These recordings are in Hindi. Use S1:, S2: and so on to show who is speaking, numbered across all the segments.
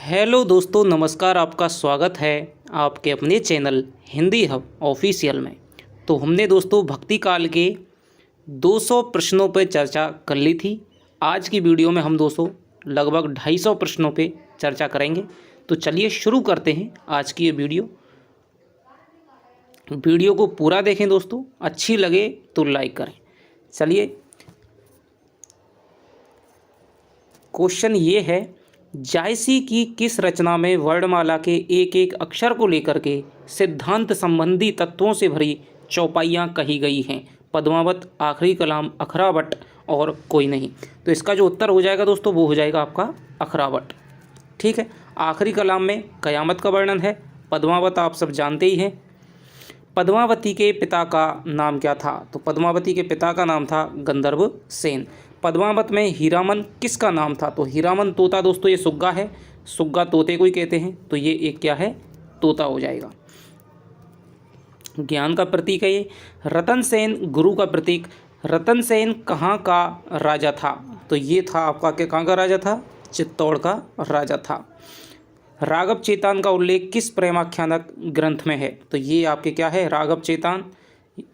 S1: हेलो दोस्तों, नमस्कार। आपका स्वागत है आपके अपने चैनल हिंदी हब ऑफिशियल में। तो हमने दोस्तों भक्ति काल के 200 प्रश्नों पर चर्चा कर ली थी। आज की वीडियो में हम दोस्तों लगभग 250 प्रश्नों पे चर्चा करेंगे। तो चलिए शुरू करते हैं आज की ये वीडियो को पूरा देखें दोस्तों, अच्छी लगे तो लाइक करें। चलिए, क्वेश्चन ये है, जायसी की किस रचना में वर्णमाला के एक एक अक्षर को लेकर के सिद्धांत संबंधी तत्वों से भरी चौपाइयाँ कही गई हैं? पद्मावत, आखिरी कलाम, अखरावट और कोई नहीं। तो इसका जो उत्तर हो जाएगा दोस्तों वो हो जाएगा आपका अखरावट। ठीक है, आखिरी कलाम में कयामत का वर्णन है। पद्मावत आप सब जानते ही हैं। पद्मावती के पिता का नाम क्या था? तो पद्मावती के पिता का नाम था गंधर्व सेन। पद्मावत में हीरामन किसका नाम था? तो हीरामन तोता दोस्तों ये सुग्गा है, सुग्गा तोते को ही कहते हैं, तो ये एक क्या है, तोता हो जाएगा। ज्ञान का प्रतीक है ये। रतन सेन गुरु का प्रतीक। रतन सेन कहाँ का राजा था? तो ये था आपका कहाँ का राजा था? चित्तौड़ का राजा था। राघव चेतन का उल्लेख किस प्रेमाख्यानक ग्रंथ में है? तो ये आपके क्या है, राघव चेतन,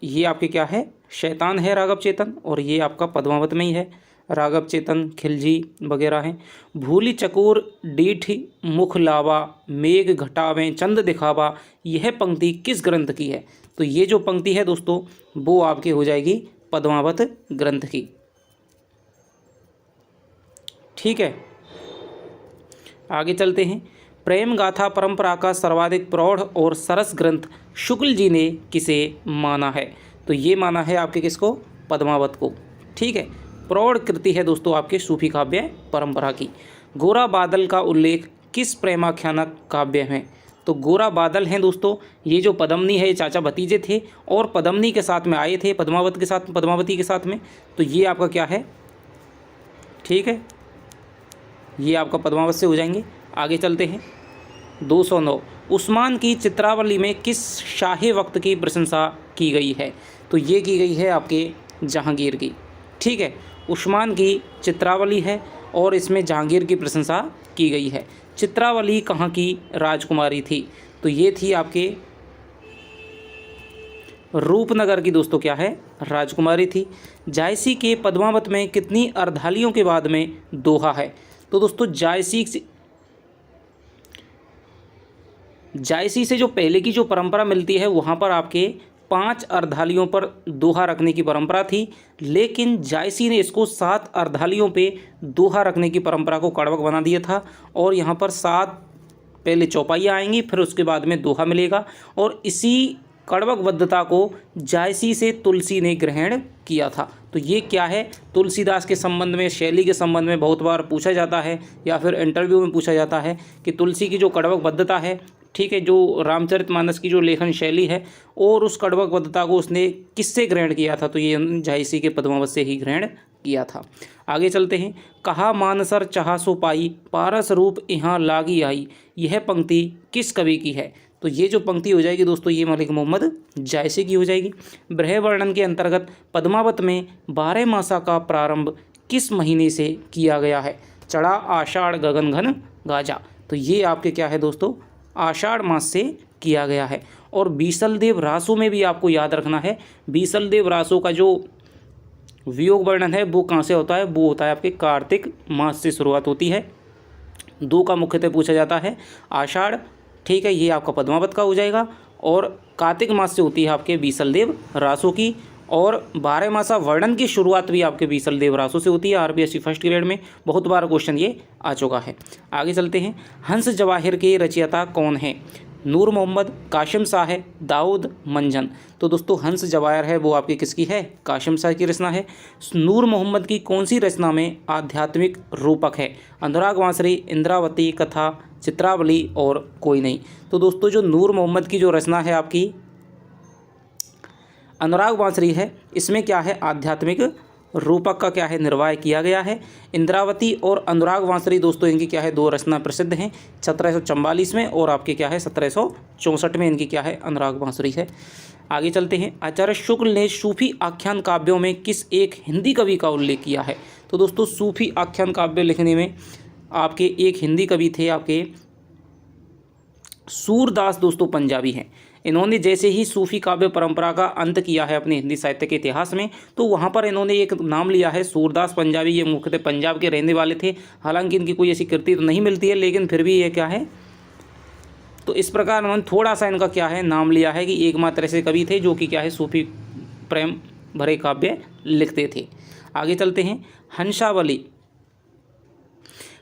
S1: ये आपके क्या है, शैतान है राघव चेतन, और ये आपका पद्मावत में ही है। राघव चेतन, खिलजी वगैरह हैं। भूली चकोर डीठ मुख लावा, मेघ घटावें चंद दिखावा, यह पंक्ति किस ग्रंथ की है? तो ये जो पंक्ति है दोस्तों वो आपकी हो जाएगी पद्मावत ग्रंथ की। ठीक है, आगे चलते हैं। प्रेम गाथा परंपरा का सर्वाधिक प्रौढ़ और सरस ग्रंथ शुक्ल जी ने किसे माना है? तो ये माना है आपके किसको? पद्मावत को। ठीक है, प्रौढ़ कृति है दोस्तों आपके सूफी काव्य परंपरा की। गोरा बादल का उल्लेख किस प्रेमाख्यानक काव्य में? तो गोरा बादल हैं दोस्तों, ये जो पद्मनी है ये चाचा भतीजे थे और पद्मनी के साथ में आए थे, पद्मावत के साथ, पद्मावती के साथ में। तो ये आपका क्या है, ठीक है, ये आपका पद्मावत से हो जाएंगे। आगे चलते हैं। 209, उस्मान की चित्रावली में किस शाही वक्त की प्रशंसा की गई है? तो ये की गई है आपके जहांगीर की। ठीक है, उस्मान की चित्रावली है और इसमें जहांगीर की प्रशंसा की गई है। चित्रावली कहाँ की राजकुमारी थी? तो ये थी आपके रूपनगर की दोस्तों क्या है, राजकुमारी थी। जायसी के पद्मावत में कितनी अर्धालियों के बाद में दोहा है? तो दोस्तों जायसी से जो पहले की जो परंपरा मिलती है वहाँ पर आपके 5 अर्धालियों पर दोहा रखने की परंपरा थी, लेकिन जायसी ने इसको 7 अर्धालियों पे दोहा रखने की परंपरा को कड़वक बना दिया था। और यहाँ पर 7 पहले चौपाइयाँ आएंगी, फिर उसके बाद में दोहा मिलेगा। और इसी कड़वकबद्धता को जायसी से तुलसी ने ग्रहण किया था। तो ये क्या है, तुलसीदास के संबंध में, शैली के संबंध में बहुत बार पूछा जाता है या फिर इंटरव्यू में पूछा जाता है कि तुलसी की जो कड़वकबद्धता है, ठीक है, जो रामचरितमानस की जो लेखन शैली है, और उस कड़वकबद्धता को उसने किससे ग्रहण किया था? तो ये जायसी के पद्मावत से ही ग्रहण किया था। आगे चलते हैं। कहा मानसर चाहा सो पाई, पारस रूप यहाँ लागी आई, यह पंक्ति किस कवि की है? तो ये जो पंक्ति हो जाएगी दोस्तों ये मलिक मोहम्मद जायसी की हो जाएगी। ब्रह वर्णन के अंतर्गत पद्मावत में 12 मासा का प्रारंभ किस महीने से किया गया है? चढ़ा आषाढ़ गगन घन गाजा। तो ये आपके क्या है दोस्तों, आषाढ़ मास से किया गया है। और बीसल देव रासो में भी आपको याद रखना है, बीसल देव रासो का जो वियोग वर्णन है वो कहाँ से होता है? वो होता है आपके कार्तिक मास से शुरुआत होती है। 2 का मुख्यतः पूछा जाता है, आषाढ़, ठीक है, ये आपका पद्मावत का हो जाएगा, और कार्तिक मास से होती है आपके बीसल देव रासो की। और 12 मासा वर्णन की शुरुआत भी आपके बीसल देव रासो से होती है। आरपीएससी फर्स्ट ग्रेड में बहुत बार क्वेश्चन ये आ चुका है। आगे चलते हैं। हंस जवाहिर के रचयिता कौन है? नूर मोहम्मद, काशिम शाह है, दाऊद मंजन। तो दोस्तों हंस जवाहिर है वो आपकी किसकी है? काशिम शाह की रचना है। नूर मोहम्मद की कौन सी रचना में आध्यात्मिक रूपक है? अनुराग वांसरी, इंद्रावती, कथा, चित्रावली और कोई नहीं। तो दोस्तों जो नूर मोहम्मद की जो रचना है आपकी अनुराग वांसरी है, इसमें क्या है, आध्यात्मिक रूपक का क्या है, निर्वाह किया गया है। इंद्रावती और अनुराग वांसरी दोस्तों इनकी क्या है, 2 रचना प्रसिद्ध हैं। 1744 में और आपके क्या है 1764 में इनकी क्या है, अनुराग वांसरी है। आगे चलते हैं। आचार्य शुक्ल ने सूफी आख्यान काव्यों में किस एक हिंदी कवि का उल्लेख किया है? तो दोस्तों सूफी आख्यान काव्य लिखने में आपके एक हिंदी कवि थे आपके सूरदास दोस्तों, पंजाबी हैं। इन्होंने जैसे ही सूफी काव्य परंपरा का अंत किया है अपने हिंदी साहित्य के इतिहास में, तो वहाँ पर इन्होंने एक नाम लिया है सूरदास पंजाबी। ये मुख्यतः पंजाब के रहने वाले थे। हालांकि इनकी कोई ऐसी कृति तो नहीं मिलती है, लेकिन फिर भी ये क्या है, तो इस प्रकार उन्होंने थोड़ा सा इनका क्या है नाम लिया है कि एकमात्र ऐसे कवि थे जो कि क्या है सूफी प्रेम भरे काव्य लिखते थे। आगे चलते हैं। हंसावली।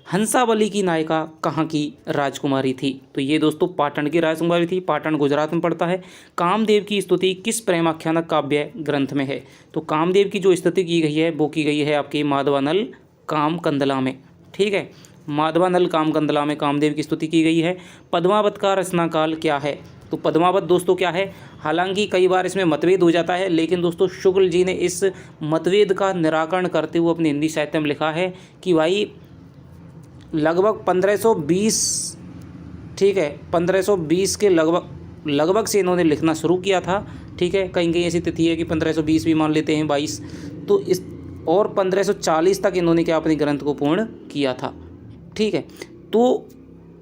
S1: हंसावली की नायिका कहाँ की राजकुमारी थी? तो ये दोस्तों पाटन की राजकुमारी थी। पाटन गुजरात में पड़ता है। कामदेव की स्तुति किस प्रेमाख्यानक काव्य ग्रंथ में है? तो कामदेव की जो स्तुति की गई है वो की गई है आपकी माधवानल काम कंदला में। ठीक है, माधवानल काम कंदला में कामदेव की स्तुति की गई है। पद्मावत का रचनाकाल क्या है? तो पद्मावत दोस्तों क्या है, हालांकि कई बार इसमें मतभेद हो जाता है, लेकिन दोस्तों शुक्ल जी ने इस मतभेद का निराकरण करते हुए अपने हिंदी साहित्य में लिखा है कि भाई लगभग 1520, ठीक है, 1520 के लगभग से इन्होंने लिखना शुरू किया था। ठीक है, कहीं कहीं ऐसी तिथि है कि 1520 भी मान लेते हैं, 22, तो इस और 1540 तक इन्होंने क्या अपने ग्रंथ को पूर्ण किया था। ठीक है, तो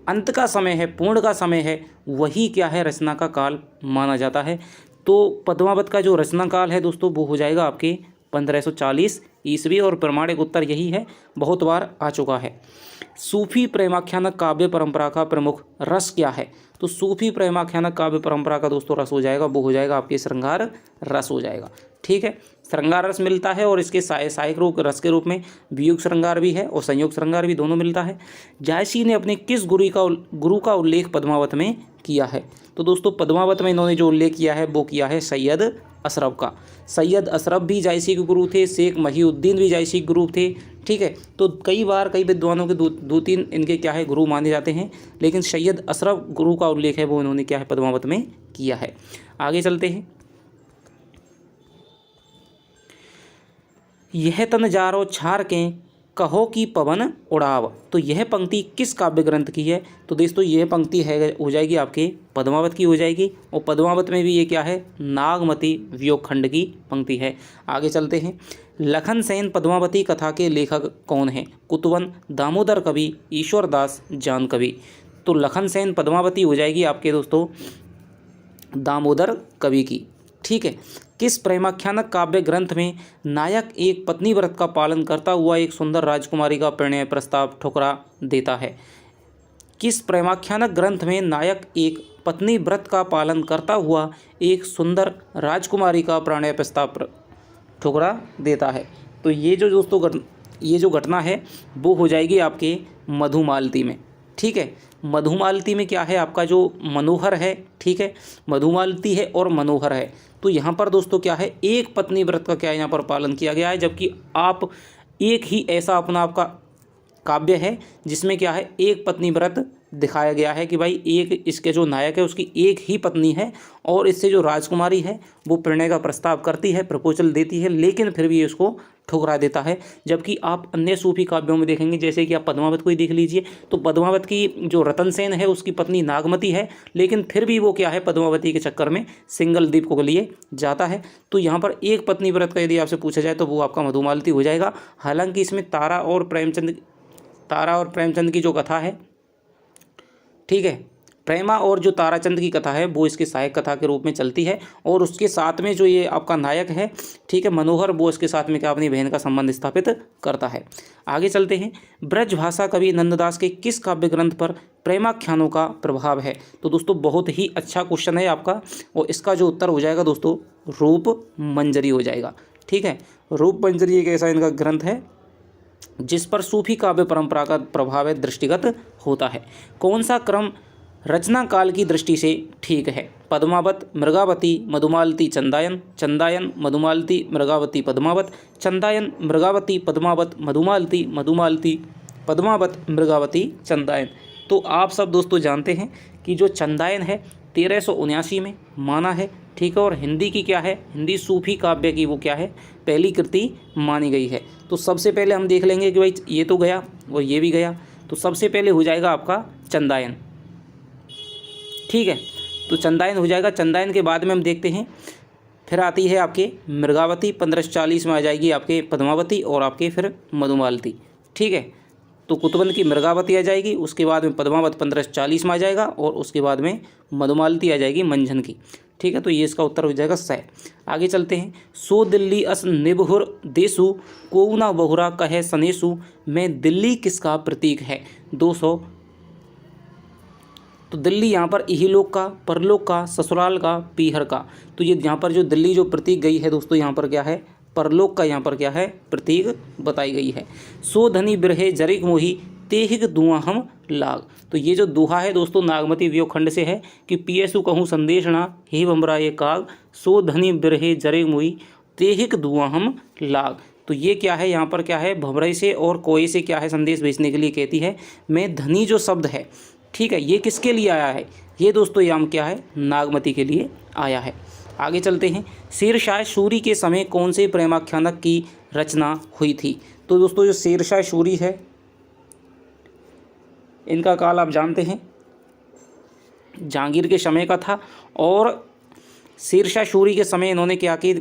S1: अंत का समय है, पूर्ण का समय है, वही क्या है रचना का काल माना जाता है। तो पद्मावत का जो रचना काल है दोस्तों वो हो जाएगा आपके 1540 ईस्वी, और प्रमाणिक उत्तर यही है, बहुत बार आ चुका है। सूफी प्रेमाख्यानक काव्य परंपरा का प्रमुख रस क्या है? तो सूफी प्रेमाख्यानक काव्य परंपरा का दोस्तों रस हो जाएगा, वो हो जाएगा आपके श्रृंगार रस हो जाएगा। ठीक है, श्रृंगार रस मिलता है, और इसके सहायक रूप रस के रूप में वियुक्त श्रृंगार भी है और संयुक्त श्रृंगार भी, दोनों मिलता है। जायसी ने अपने किस गुरु का उल्लेख पद्मावत में किया है? तो दोस्तों पद्मावत में इन्होंने जो उल्लेख किया है वो किया है सैयद अशरफ का। सैयद अशरफ भी जायसी के गुरु थे, शेख महिउद्दीन भी जायसी के गुरु थे। ठीक है, तो कई बार कई विद्वानों के दो तीन इनके क्या है गुरु माने जाते हैं, लेकिन सैयद अशरफ गुरु का उल्लेख है वो इन्होंने क्या है पद्मावत में किया है। आगे चलते हैं। यह तन जारो छार के कहो कि पवन उड़ाव, तो यह पंक्ति किस काव्य ग्रंथ की है? तो दोस्तों यह पंक्ति है हो जाएगी आपके पद्मावत की हो जाएगी, और पद्मावत में भी ये क्या है नागमती वियोगखंड की पंक्ति है। आगे चलते हैं। लखन सेन पद्मावती कथा के लेखक कौन हैं? कुतवन, दामोदर कवि, ईश्वरदास, जान कवि। तो लखन सेन पद्मावती हो जाएगी आपके दोस्तों दामोदर कवि की। ठीक है, किस प्रेमाख्यानक काव्य ग्रंथ में नायक एक पत्नी व्रत का पालन करता हुआ एक सुंदर राजकुमारी का प्रणय प्रस्ताव ठुकरा देता है? किस प्रेमाख्यानक ग्रंथ में नायक एक पत्नी व्रत का पालन करता हुआ एक सुंदर राजकुमारी का प्रणय प्रस्ताव ठुकरा देता है? तो ये जो दोस्तों ये जो घटना है वो हो जाएगी आपके मधुमालती में। ठीक है, मधुमालती में क्या है आपका जो मनोहर है, ठीक है, मधुमालती है और मनोहर है। तो यहाँ पर दोस्तों क्या है एक पत्नी व्रत का क्या यहाँ पर पालन किया गया है, जबकि आप एक ही ऐसा अपना आपका काव्य है जिसमें क्या है एक पत्नी व्रत दिखाया गया है कि भाई एक इसके जो नायक है उसकी एक ही पत्नी है, और इससे जो राजकुमारी है वो प्रणय का प्रस्ताव करती है, प्रपोजल देती है, लेकिन फिर भी इसको ठुकरा देता है। जबकि आप अन्य सूफी काव्यों में देखेंगे, जैसे कि आप पद्मावत को ही देख लीजिए, तो पद्मावत की जो रतन सेन है उसकी पत्नी नागमती है, लेकिन फिर भी वो क्या है पद्मावती के चक्कर में सिंगल द्वीप को लिए जाता है। तो यहाँ पर एक पत्नी व्रत का यदि आपसे पूछा जाए तो वो आपका मधुमालती हो जाएगा। हालांकि इसमें तारा और प्रेमचंद की जो कथा है, ठीक है, प्रेमा और जो ताराचंद की कथा है वो इसके सहायक कथा के रूप में चलती है, और उसके साथ में जो ये आपका नायक है, ठीक है, मनोहर, वो इसके साथ में क्या अपनी बहन का संबंध स्थापित करता है। आगे चलते हैं। ब्रजभाषा कवि नंददास के किस काव्य ग्रंथ पर प्रेमाख्यानों का प्रभाव है? तो दोस्तों बहुत ही अच्छा क्वेश्चन है आपका, और इसका जो उत्तर हो जाएगा दोस्तों रूप मंजरी हो जाएगा। ठीक है, रूप मंजरी एक ऐसा इनका ग्रंथ है जिस पर सूफी काव्य परंपरा का प्रभाव दृष्टिगत होता है। कौन सा क्रम रचना काल की दृष्टि से ठीक है? पद्मावत, मृगावती, मधुमालती, चंदायन, चंदायन, मधुमालती, मृगावती, पद्मावत, चंदायन, मृगावती, पद्मावत, मधुमालती, मधुमालती, पद्मावत, मृगावती, चंदायन। तो आप सब दोस्तों जानते हैं कि जो चंदायन है 1379 में माना है, ठीक है, और हिंदी की क्या है, हिंदी सूफी काव्य की वो क्या है पहली कृति मानी गई है। तो सबसे पहले हम देख लेंगे कि भाई ये तो गया और ये भी गया, तो सबसे पहले हो जाएगा आपका चंदायन। ठीक है, तो चंदायन हो जाएगा। चंदायन के बाद में हम देखते हैं फिर आती है आपके मृगावती, 1540 में आ जाएगी आपके पद्मावती, और आपके फिर मधुमालती। ठीक है, तो कुतुबंद की मृगावती आ जाएगी, उसके बाद में पद्मावत 1540 में आ जाएगा और उसके बाद में मधुमालती आ जाएगी मंझन की। ठीक है, तो ये इसका उत्तर हो जाएगा स। आगे चलते हैं। सो दिल्ली अस निबहुर देसु को ना बहुरा कहे सनेसु में दिल्ली किसका प्रतीक है? 200। तो दिल्ली यहाँ पर इहलोक का, परलोक का, ससुराल का, पीहर का। तो ये यहाँ पर जो दिल्ली जो प्रतीक गई है दोस्तों, यहाँ पर क्या है? परलोक का यहाँ पर क्या है? प्रतीक बताई गई है। सो धनी बिरहे जरिक मोही तेहिक दुआ हम लाग। तो ये जो दोहा है दोस्तों नागमती वियोग खंड से है कि पियसु कहूँ संदेश ना हे बमरा ये काग, सो धनी बिरहे जरिक मोही तेहिक दुआ हम लाग। तो ये क्या है? यहाँ पर क्या है? भमरई से और कोई से क्या है? संदेश भेजने के लिए कहती है। मैं धनी जो शब्द है, ठीक है, ये किसके लिए आया है? ये दोस्तों याम क्या है? नागमती के लिए आया है। आगे चलते हैं। शेरशाह सूरी के समय कौन से प्रेमाख्यानक की रचना हुई थी? तो दोस्तों जो शेरशाह सूरी है, इनका काल आप जानते हैं जहांगीर के समय का था। और शेरशाह सूरी के समय इन्होंने क्या की?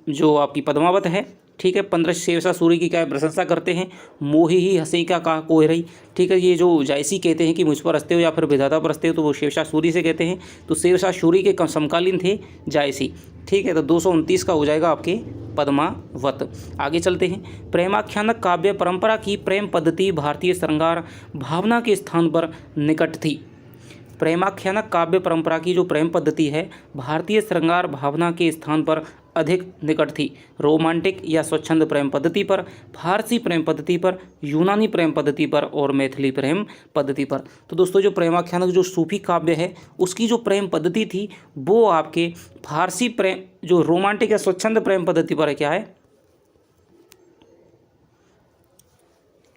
S1: जो आपकी पद्मावत है, ठीक है, 15 शेरशाह सूरी की क्या प्रशंसा करते हैं? मोही ही हंसी का कहा कोई रही। ठीक है, ये जो जायसी कहते हैं कि मुझ पर हंसते हो या फिर विधाता पर हंसते हो, तो वो शेरशाह सूरी से कहते हैं। तो शेरशाह सूरी के समकालीन थे जायसी। ठीक है, तो 229 का हो जाएगा आपके पद्मावत। आगे चलते हैं। प्रेमाख्यानक काव्य परंपरा की प्रेम पद्धति भारतीय श्रृंगार भावना के स्थान पर निकट थी। प्रेमाख्यानक काव्य परंपरा की जो प्रेम पद्धति है भारतीय श्रृंगार भावना के स्थान पर अधिक निकट थी। रोमांटिक या स्वच्छंद प्रेम पद्धति पर, फारसी प्रेम पद्धति पर, यूनानी प्रेम पद्धति पर और मैथिली प्रेम पद्धति पर। तो दोस्तों जो प्रेमाख्यानक जो सूफी काव्य है उसकी जो प्रेम पद्धति थी वो आपके फारसी प्रेम जो रोमांटिक या स्वच्छंद प्रेम पद्धति पर क्या है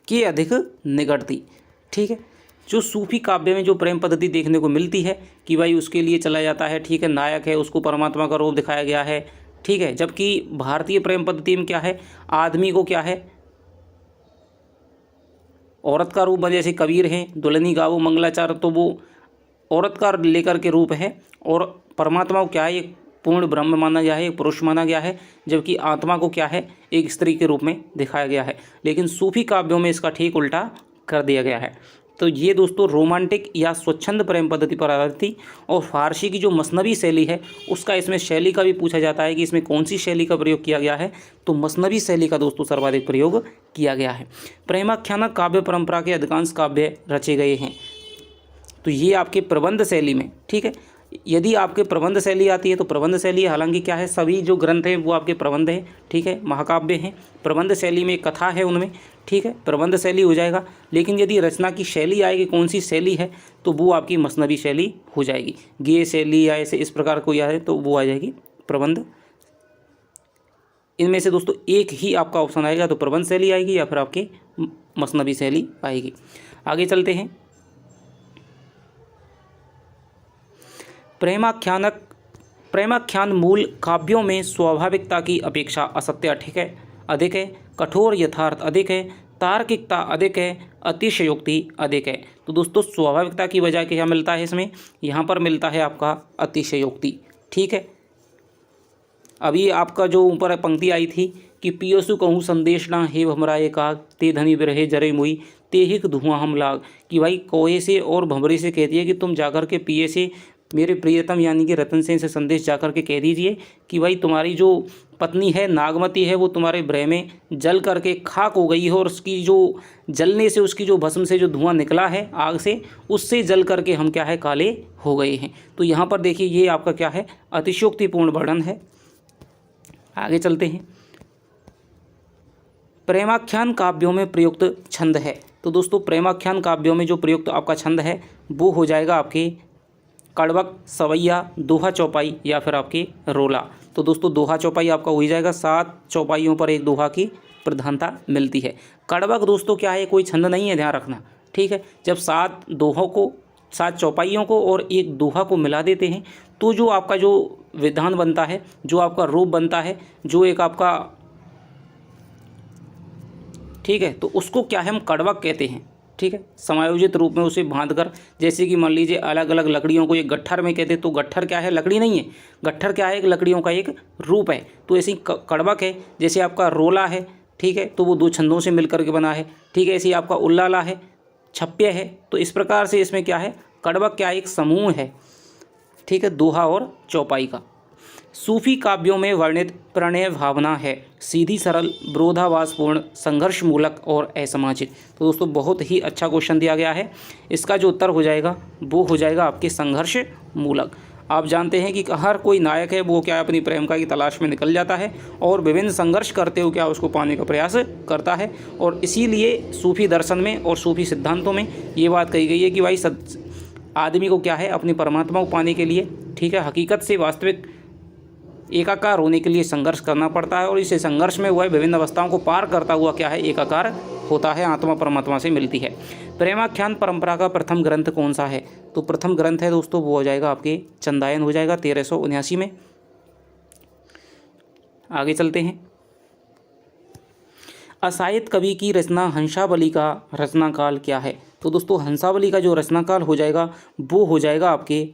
S1: कि अधिक निकट थी। ठीक है, जो सूफी काव्य में जो प्रेम पद्धति देखने को मिलती है कि भाई उसके लिए चला जाता है, ठीक है, नायक है, उसको परमात्मा का रूप दिखाया गया है, ठीक है, जबकि भारतीय प्रेम पद्धति में क्या है? आदमी को क्या है? औरत का रूप, जैसे कबीर हैं, दुल्हनी गावो मंगलाचार, तो वो औरत का लेकर के रूप है। और परमात्मा को क्या है? एक पूर्ण ब्रह्म माना गया है, एक पुरुष माना गया है, जबकि आत्मा को क्या है? एक स्त्री के रूप में दिखाया गया है। लेकिन सूफी काव्यों में इसका ठीक उल्टा कर दिया गया है। तो ये दोस्तों रोमांटिक या स्वच्छंद प्रेम पद्धति पर आधारित थी। और फारसी की जो मसनवी शैली है उसका इसमें शैली का भी पूछा जाता है कि इसमें कौन सी शैली का प्रयोग किया गया है, तो मसनवी शैली का दोस्तों सर्वाधिक प्रयोग किया गया है। प्रेमाख्यानक काव्य परंपरा के अधिकांश काव्य रचे गए हैं। तो ये आपके प्रबंध शैली में, ठीक है, यदि आपके प्रबंध शैली आती है तो प्रबंध शैली, हालांकि क्या है सभी जो ग्रंथ हैं वो आपके प्रबंध हैं, ठीक है, महाकाव्य हैं। प्रबंध शैली में कथा है उनमें, ठीक है, प्रबंध शैली हो जाएगा। लेकिन यदि रचना की शैली आएगी, कौन सी शैली है, तो वो आपकी मसनवी शैली हो जाएगी। गेय शैली या ऐसे इस प्रकार कोई आए तो वो आ जाएगी प्रबंध। इनमें से दोस्तों एक ही आपका ऑप्शन आएगा, तो प्रबंध शैली आएगी या फिर आपकी मसनवी शैली आएगी। आगे चलते हैं। प्रेमाख्यान मूल काव्यों में स्वाभाविकता की अपेक्षा असत्य अधिक है, कठोर यथार्थ अधिक है, तार्किकता अधिक है, अतिशयोक्ति अधिक है। तो दोस्तों स्वाभाविकता की वजह क्या मिलता है इसमें? यहाँ पर मिलता है आपका अतिशयोक्ति। ठीक है, अभी आपका जो ऊपर पंक्ति आई थी कि पियसु कहूँ संदेश ना हे भमरा ये काग, ते धनी बिरहे जरे मुई तेहिक धुआं हम लाग। कि भाई कोहे से और भमरे से कहती है कि तुम जाकर के पिए से मेरे प्रियतम यानी कि रतन सेन से संदेश जाकर के कह दीजिए कि भाई तुम्हारी जो पत्नी है नागमती है वो तुम्हारे भ्रह में जल करके खाक हो गई है, और उसकी जो जलने से उसकी जो भस्म से जो धुआं निकला है आग से, उससे जल करके हम क्या है काले हो गए हैं। तो यहाँ पर देखिए ये आपका क्या है अतिशयोक्तिपूर्ण वर्णन है। आगे चलते हैं। प्रेमाख्यान काव्यों में प्रयुक्त छंद है। तो दोस्तों प्रेमाख्यान काव्यों में जो प्रयुक्त आपका छंद है वो हो जाएगा आपके कड़वक, सवैया, दोहा चौपाई या फिर आपकी रोला। तो दोस्तों दोहा चौपाई आपका हो ही जाएगा, 7 चौपाइयों पर एक दोहा की प्रधानता मिलती है। कड़वक दोस्तों क्या है, कोई छंद नहीं है, ध्यान रखना, ठीक है। जब 7 दोहों को, 7 चौपाइयों को और एक दोहा को मिला देते हैं तो जो आपका जो विधान बनता है, जो आपका रूप बनता है, जो एक आपका, ठीक है, तो उसको क्या है हम कड़वक कहते हैं। ठीक है, समायोजित रूप में उसे बांधकर, जैसे कि मान लीजिए अलग अलग लकड़ियों को एक गट्ठर में कहते हैं, तो गट्ठर क्या है, लकड़ी नहीं है, गट्ठर क्या है, एक लकड़ियों का एक रूप है। तो ऐसे ही कड़वक है, जैसे आपका रोला है, ठीक है, तो वो 2 छंदों से मिलकर के बना है। ठीक है, ऐसे ही आपका उल्लाला है, छप्य है। तो इस प्रकार से इसमें क्या है, कड़वक क्या एक समूह है, ठीक है, दोहा और चौपाई का। सूफी काव्यों में वर्णित प्रणय भावना है सीधी, सरल, विरोधाभासपूर्ण, संघर्षमूलक और असामाजिक। तो दोस्तों बहुत ही अच्छा क्वेश्चन दिया गया है। इसका जो उत्तर हो जाएगा वो हो जाएगा आपके संघर्ष मूलक। आप जानते हैं कि हर कोई नायक है वो क्या अपनी प्रेमिका की तलाश में निकल जाता है और विभिन्न संघर्ष करते हुए क्या उसको पाने का प्रयास करता है। और इसीलिए सूफी दर्शन में और सूफी सिद्धांतों में ये बात कही गई है कि भाई आदमी को क्या है अपनी परमात्मा को पाने के लिए, ठीक है, हकीकत से वास्तविक एकाकार होने के लिए संघर्ष करना पड़ता है। और इस संघर्ष में वह विभिन्न अवस्थाओं को पार करता हुआ क्या है एकाकार होता है, आत्मा परमात्मा से मिलती है। प्रेमाख्यान परंपरा का प्रथम ग्रंथ कौन सा है? तो प्रथम ग्रंथ है दोस्तों वो हो जाएगा आपके चंदायन हो जाएगा 1379 में। आगे चलते हैं। असायत कवि की रचना हंसावली का रचनाकाल क्या है? तो दोस्तों हंसावली का जो रचनाकाल हो जाएगा वो हो जाएगा आपके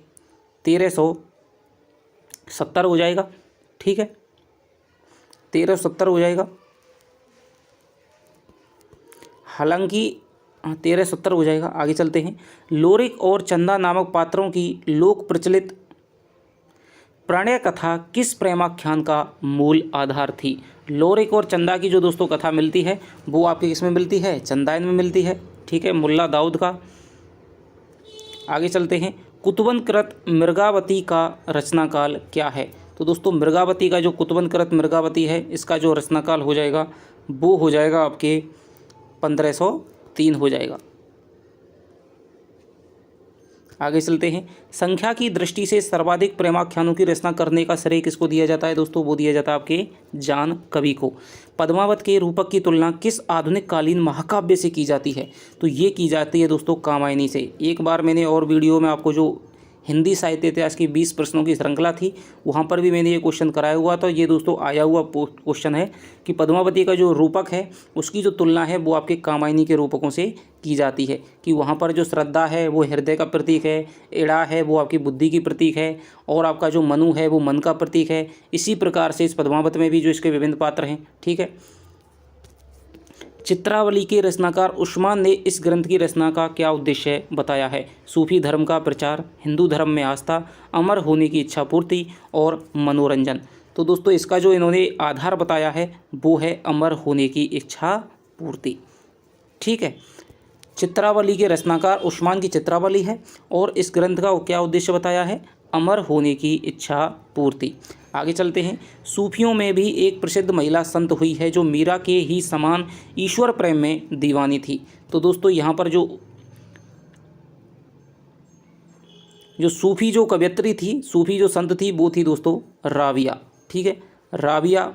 S1: 1370 हो जाएगा, ठीक है, 1370 हो जाएगा। हालांकि 1370 हो जाएगा। आगे चलते हैं। लोरिक और चंदा नामक पात्रों की लोक प्रचलित प्रणय कथा किस प्रेमाख्यान का मूल आधार थी? लोरिक और चंदा की जो दोस्तों कथा मिलती है वो आपके किस में मिलती है? चंदायन में मिलती है, ठीक है, मुल्ला दाऊद का। आगे चलते हैं। कुतुबनकृत मृगावती का रचनाकाल क्या है? तो दोस्तों मृगावती का जो कुतुबनकृत मृगावती है इसका जो रचनाकाल हो जाएगा वो हो जाएगा आपके 1503 हो जाएगा। आगे चलते हैं। संख्या की दृष्टि से सर्वाधिक प्रेमाख्यानों की रचना करने का श्रेय किसको दिया जाता है दोस्तों? वो दिया जाता है आपके जान कवि को। पद्मावत के रूपक की तुलना किस आधुनिक कालीन महाकाव्य से की जाती है? तो ये की जाती है दोस्तों कामायनी से। एक बार मैंने और वीडियो में आपको जो हिंदी साहित्य इतिहास की 20 प्रश्नों की श्रृंखला थी वहाँ पर भी मैंने ये क्वेश्चन कराया हुआ था। ये दोस्तों आया हुआ क्वेश्चन है कि पद्मावती का जो रूपक है उसकी जो तुलना है वो आपके कामायनी के रूपकों से की जाती है कि वहाँ पर जो श्रद्धा है वो हृदय का प्रतीक है, एड़ा है वो आपकी बुद्धि की प्रतीक है और आपका जो मनु है वो मन का प्रतीक है। इसी प्रकार से इस पद्मावत में भी जो इसके विभिन्न पात्र हैं, ठीक है। चित्रावली के रचनाकार उस्मान ने इस ग्रंथ की रचना का क्या उद्देश्य बताया है? सूफी धर्म का प्रचार, हिंदू धर्म में आस्था, अमर होने की इच्छा पूर्ति और मनोरंजन। तो दोस्तों इसका जो इन्होंने आधार बताया है वो है अमर होने की इच्छा पूर्ति, ठीक है। चित्रावली के रचनाकार उस्मान की चित्रावली है और इस ग्रंथ का क्या उद्देश्य बताया है? अमर होने की इच्छा पूर्ति। आगे चलते हैं। सूफियों में भी एक प्रसिद्ध महिला संत हुई है जो मीरा के ही समान ईश्वर प्रेम में दीवानी थी। तो दोस्तों यहाँ पर जो सूफी जो कवयित्री थी, सूफी जो संत थी वो थी दोस्तों राबिया, ठीक है, राबिया।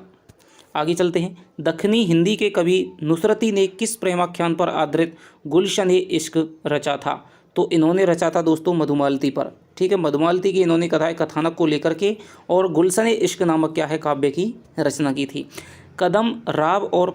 S1: आगे चलते हैं। दक्षिणी हिंदी के कवि नुसरती ने किस प्रेमाख्यान पर आधारित गुलशन-ए-इश्क रचा था? तो इन्होंने रचा था दोस्तों मधुमालती पर, ठीक है, मधुमालती की इन्होंने कथानक को लेकर के और गुलशन-ए-इश्क नामक क्या है काव्य की रचना की थी। कदम राव और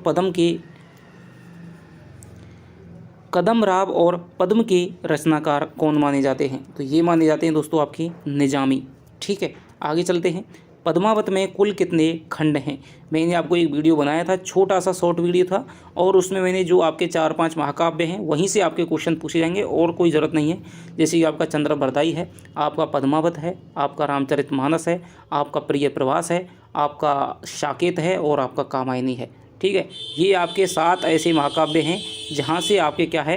S1: पद्म के रचनाकार कौन माने जाते हैं? तो ये माने जाते हैं दोस्तों आपके निजामी, ठीक है। आगे चलते हैं। पद्मावत में कुल कितने खंड हैं? मैंने आपको एक वीडियो बनाया था, छोटा सा शॉर्ट वीडियो था और उसमें मैंने जो आपके 4-5 महाकाव्य हैं वहीं से आपके क्वेश्चन पूछे जाएंगे और कोई ज़रूरत नहीं है। जैसे कि आपका चंद्रबरदाई है, आपका पद्मावत है, आपका रामचरितमानस है, आपका प्रिय प्रवास है, आपका साकेत है और आपका कामायनी है, ठीक है। ये आपके 7 ऐसे महाकाव्य हैं जहाँ से आपके क्या है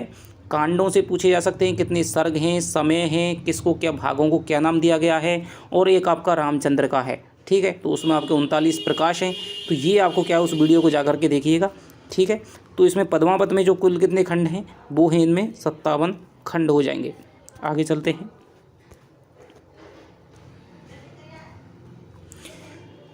S1: कांडों से पूछे जा सकते हैं, कितने सर्ग हैं, समय हैं, किसको क्या भागों को क्या नाम दिया गया है, और एक आपका रामचंद्र का है, ठीक है। तो उसमें आपके 39 प्रकाश हैं। तो ये आपको क्या है उस वीडियो को जाकर के देखिएगा, ठीक है। तो इसमें पद्मावत में जो कुल कितने खंड हैं वो हैं इनमें 57 खंड हो जाएंगे। आगे चलते हैं।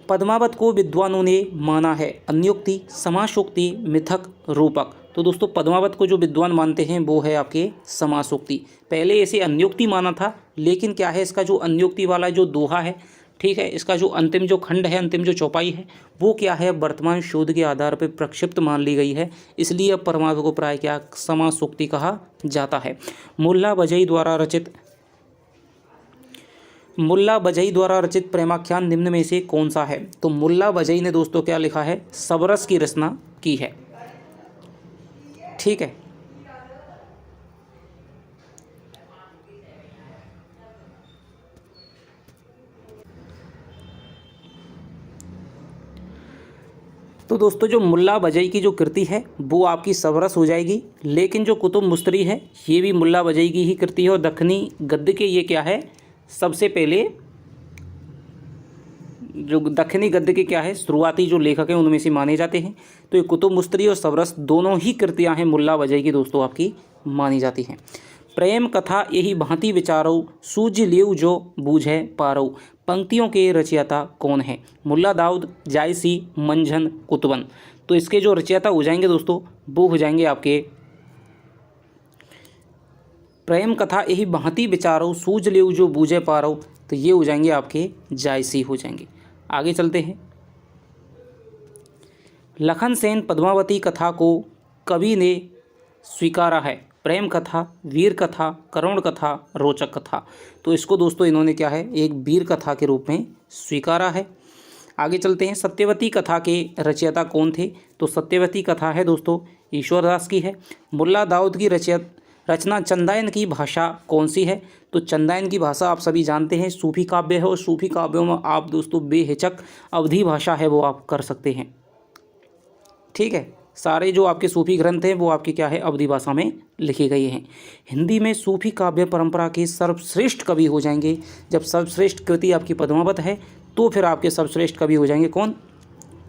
S1: पद्मावत को विद्वानों ने माना है अन्योक्ति, समासोक्ति, मिथक, रूपक। तो दोस्तों पद्मावत को जो विद्वान मानते हैं वो है आपके समासोक्ति। पहले इसे अन्योक्ति माना था, लेकिन क्या है इसका जो अन्योक्ति वाला जो दोहा है, ठीक है, इसका जो अंतिम जो खंड है, अंतिम जो चौपाई है वो क्या है वर्तमान शोध के आधार पर प्रक्षिप्त मान ली गई है। इसलिए अब पद्मावत को प्राय क्या समासोक्ति कहा जाता है। मुल्ला बजई द्वारा रचित प्रेमाख्यान निम्न में से कौन सा है? तो मुल्ला बजई ने दोस्तों क्या लिखा है? सबरस की रचना की है। ठीक है। तो दोस्तों जो मुल्ला बजई की जो कृति है वो आपकी सबरस हो जाएगी, लेकिन जो कुतुब मुस्तरी है ये भी मुल्ला बजई की ही कृति है और दक्खनी गद्य के ये क्या है, सबसे पहले जो दक्खनी गद्य के क्या है शुरुआती जो लेखक हैं उनमें से माने जाते हैं। तो ये कुतुब मुस्तरी और सबरस दोनों ही कृतियाँ हैं मुल्ला बजई की दोस्तों आपकी मानी जाती हैं। प्रेम कथा यही भांति विचारो सूझ लियो जो बूझे पारो, पंक्तियों के रचयिता कौन है? मुल्ला दाऊद, जायसी, मंझन, कुतुबन। तो इसके जो रचयिता हो जाएंगे दोस्तों वो हो जाएंगे आपके प्रेम कथा यही भांति विचारो सूझ लियो जो बूझे पारो, तो ये हो जाएंगे आपके जायसी हो जाएंगे। आगे चलते हैं। लखन सेन पद्मावती कथा को कवि ने स्वीकारा है, प्रेम कथा, वीर कथा, करुण कथा, रोचक कथा। तो इसको दोस्तों इन्होंने क्या है एक वीर कथा के रूप में स्वीकारा है। आगे चलते हैं। सत्यवती कथा के रचयिता कौन थे? तो सत्यवती कथा है दोस्तों ईश्वरदास की है। मुल्ला दाऊद की रचना चंदायन की भाषा कौन सी है? तो चंदायन की भाषा आप सभी जानते हैं सूफी काव्य है और सूफी काव्यों में आप दोस्तों बेहिचक अवधी भाषा है वो आप कर सकते हैं। ठीक है, सारे जो आपके सूफी ग्रंथ हैं वो आपकी क्या है अवधी भाषा में लिखे गए हैं। हिंदी में सूफी काव्य परंपरा के सर्वश्रेष्ठ कवि हो जाएंगे। जब सर्वश्रेष्ठ कृति आपकी पद्मावत है तो फिर आपके सर्वश्रेष्ठ कवि हो जाएंगे कौन?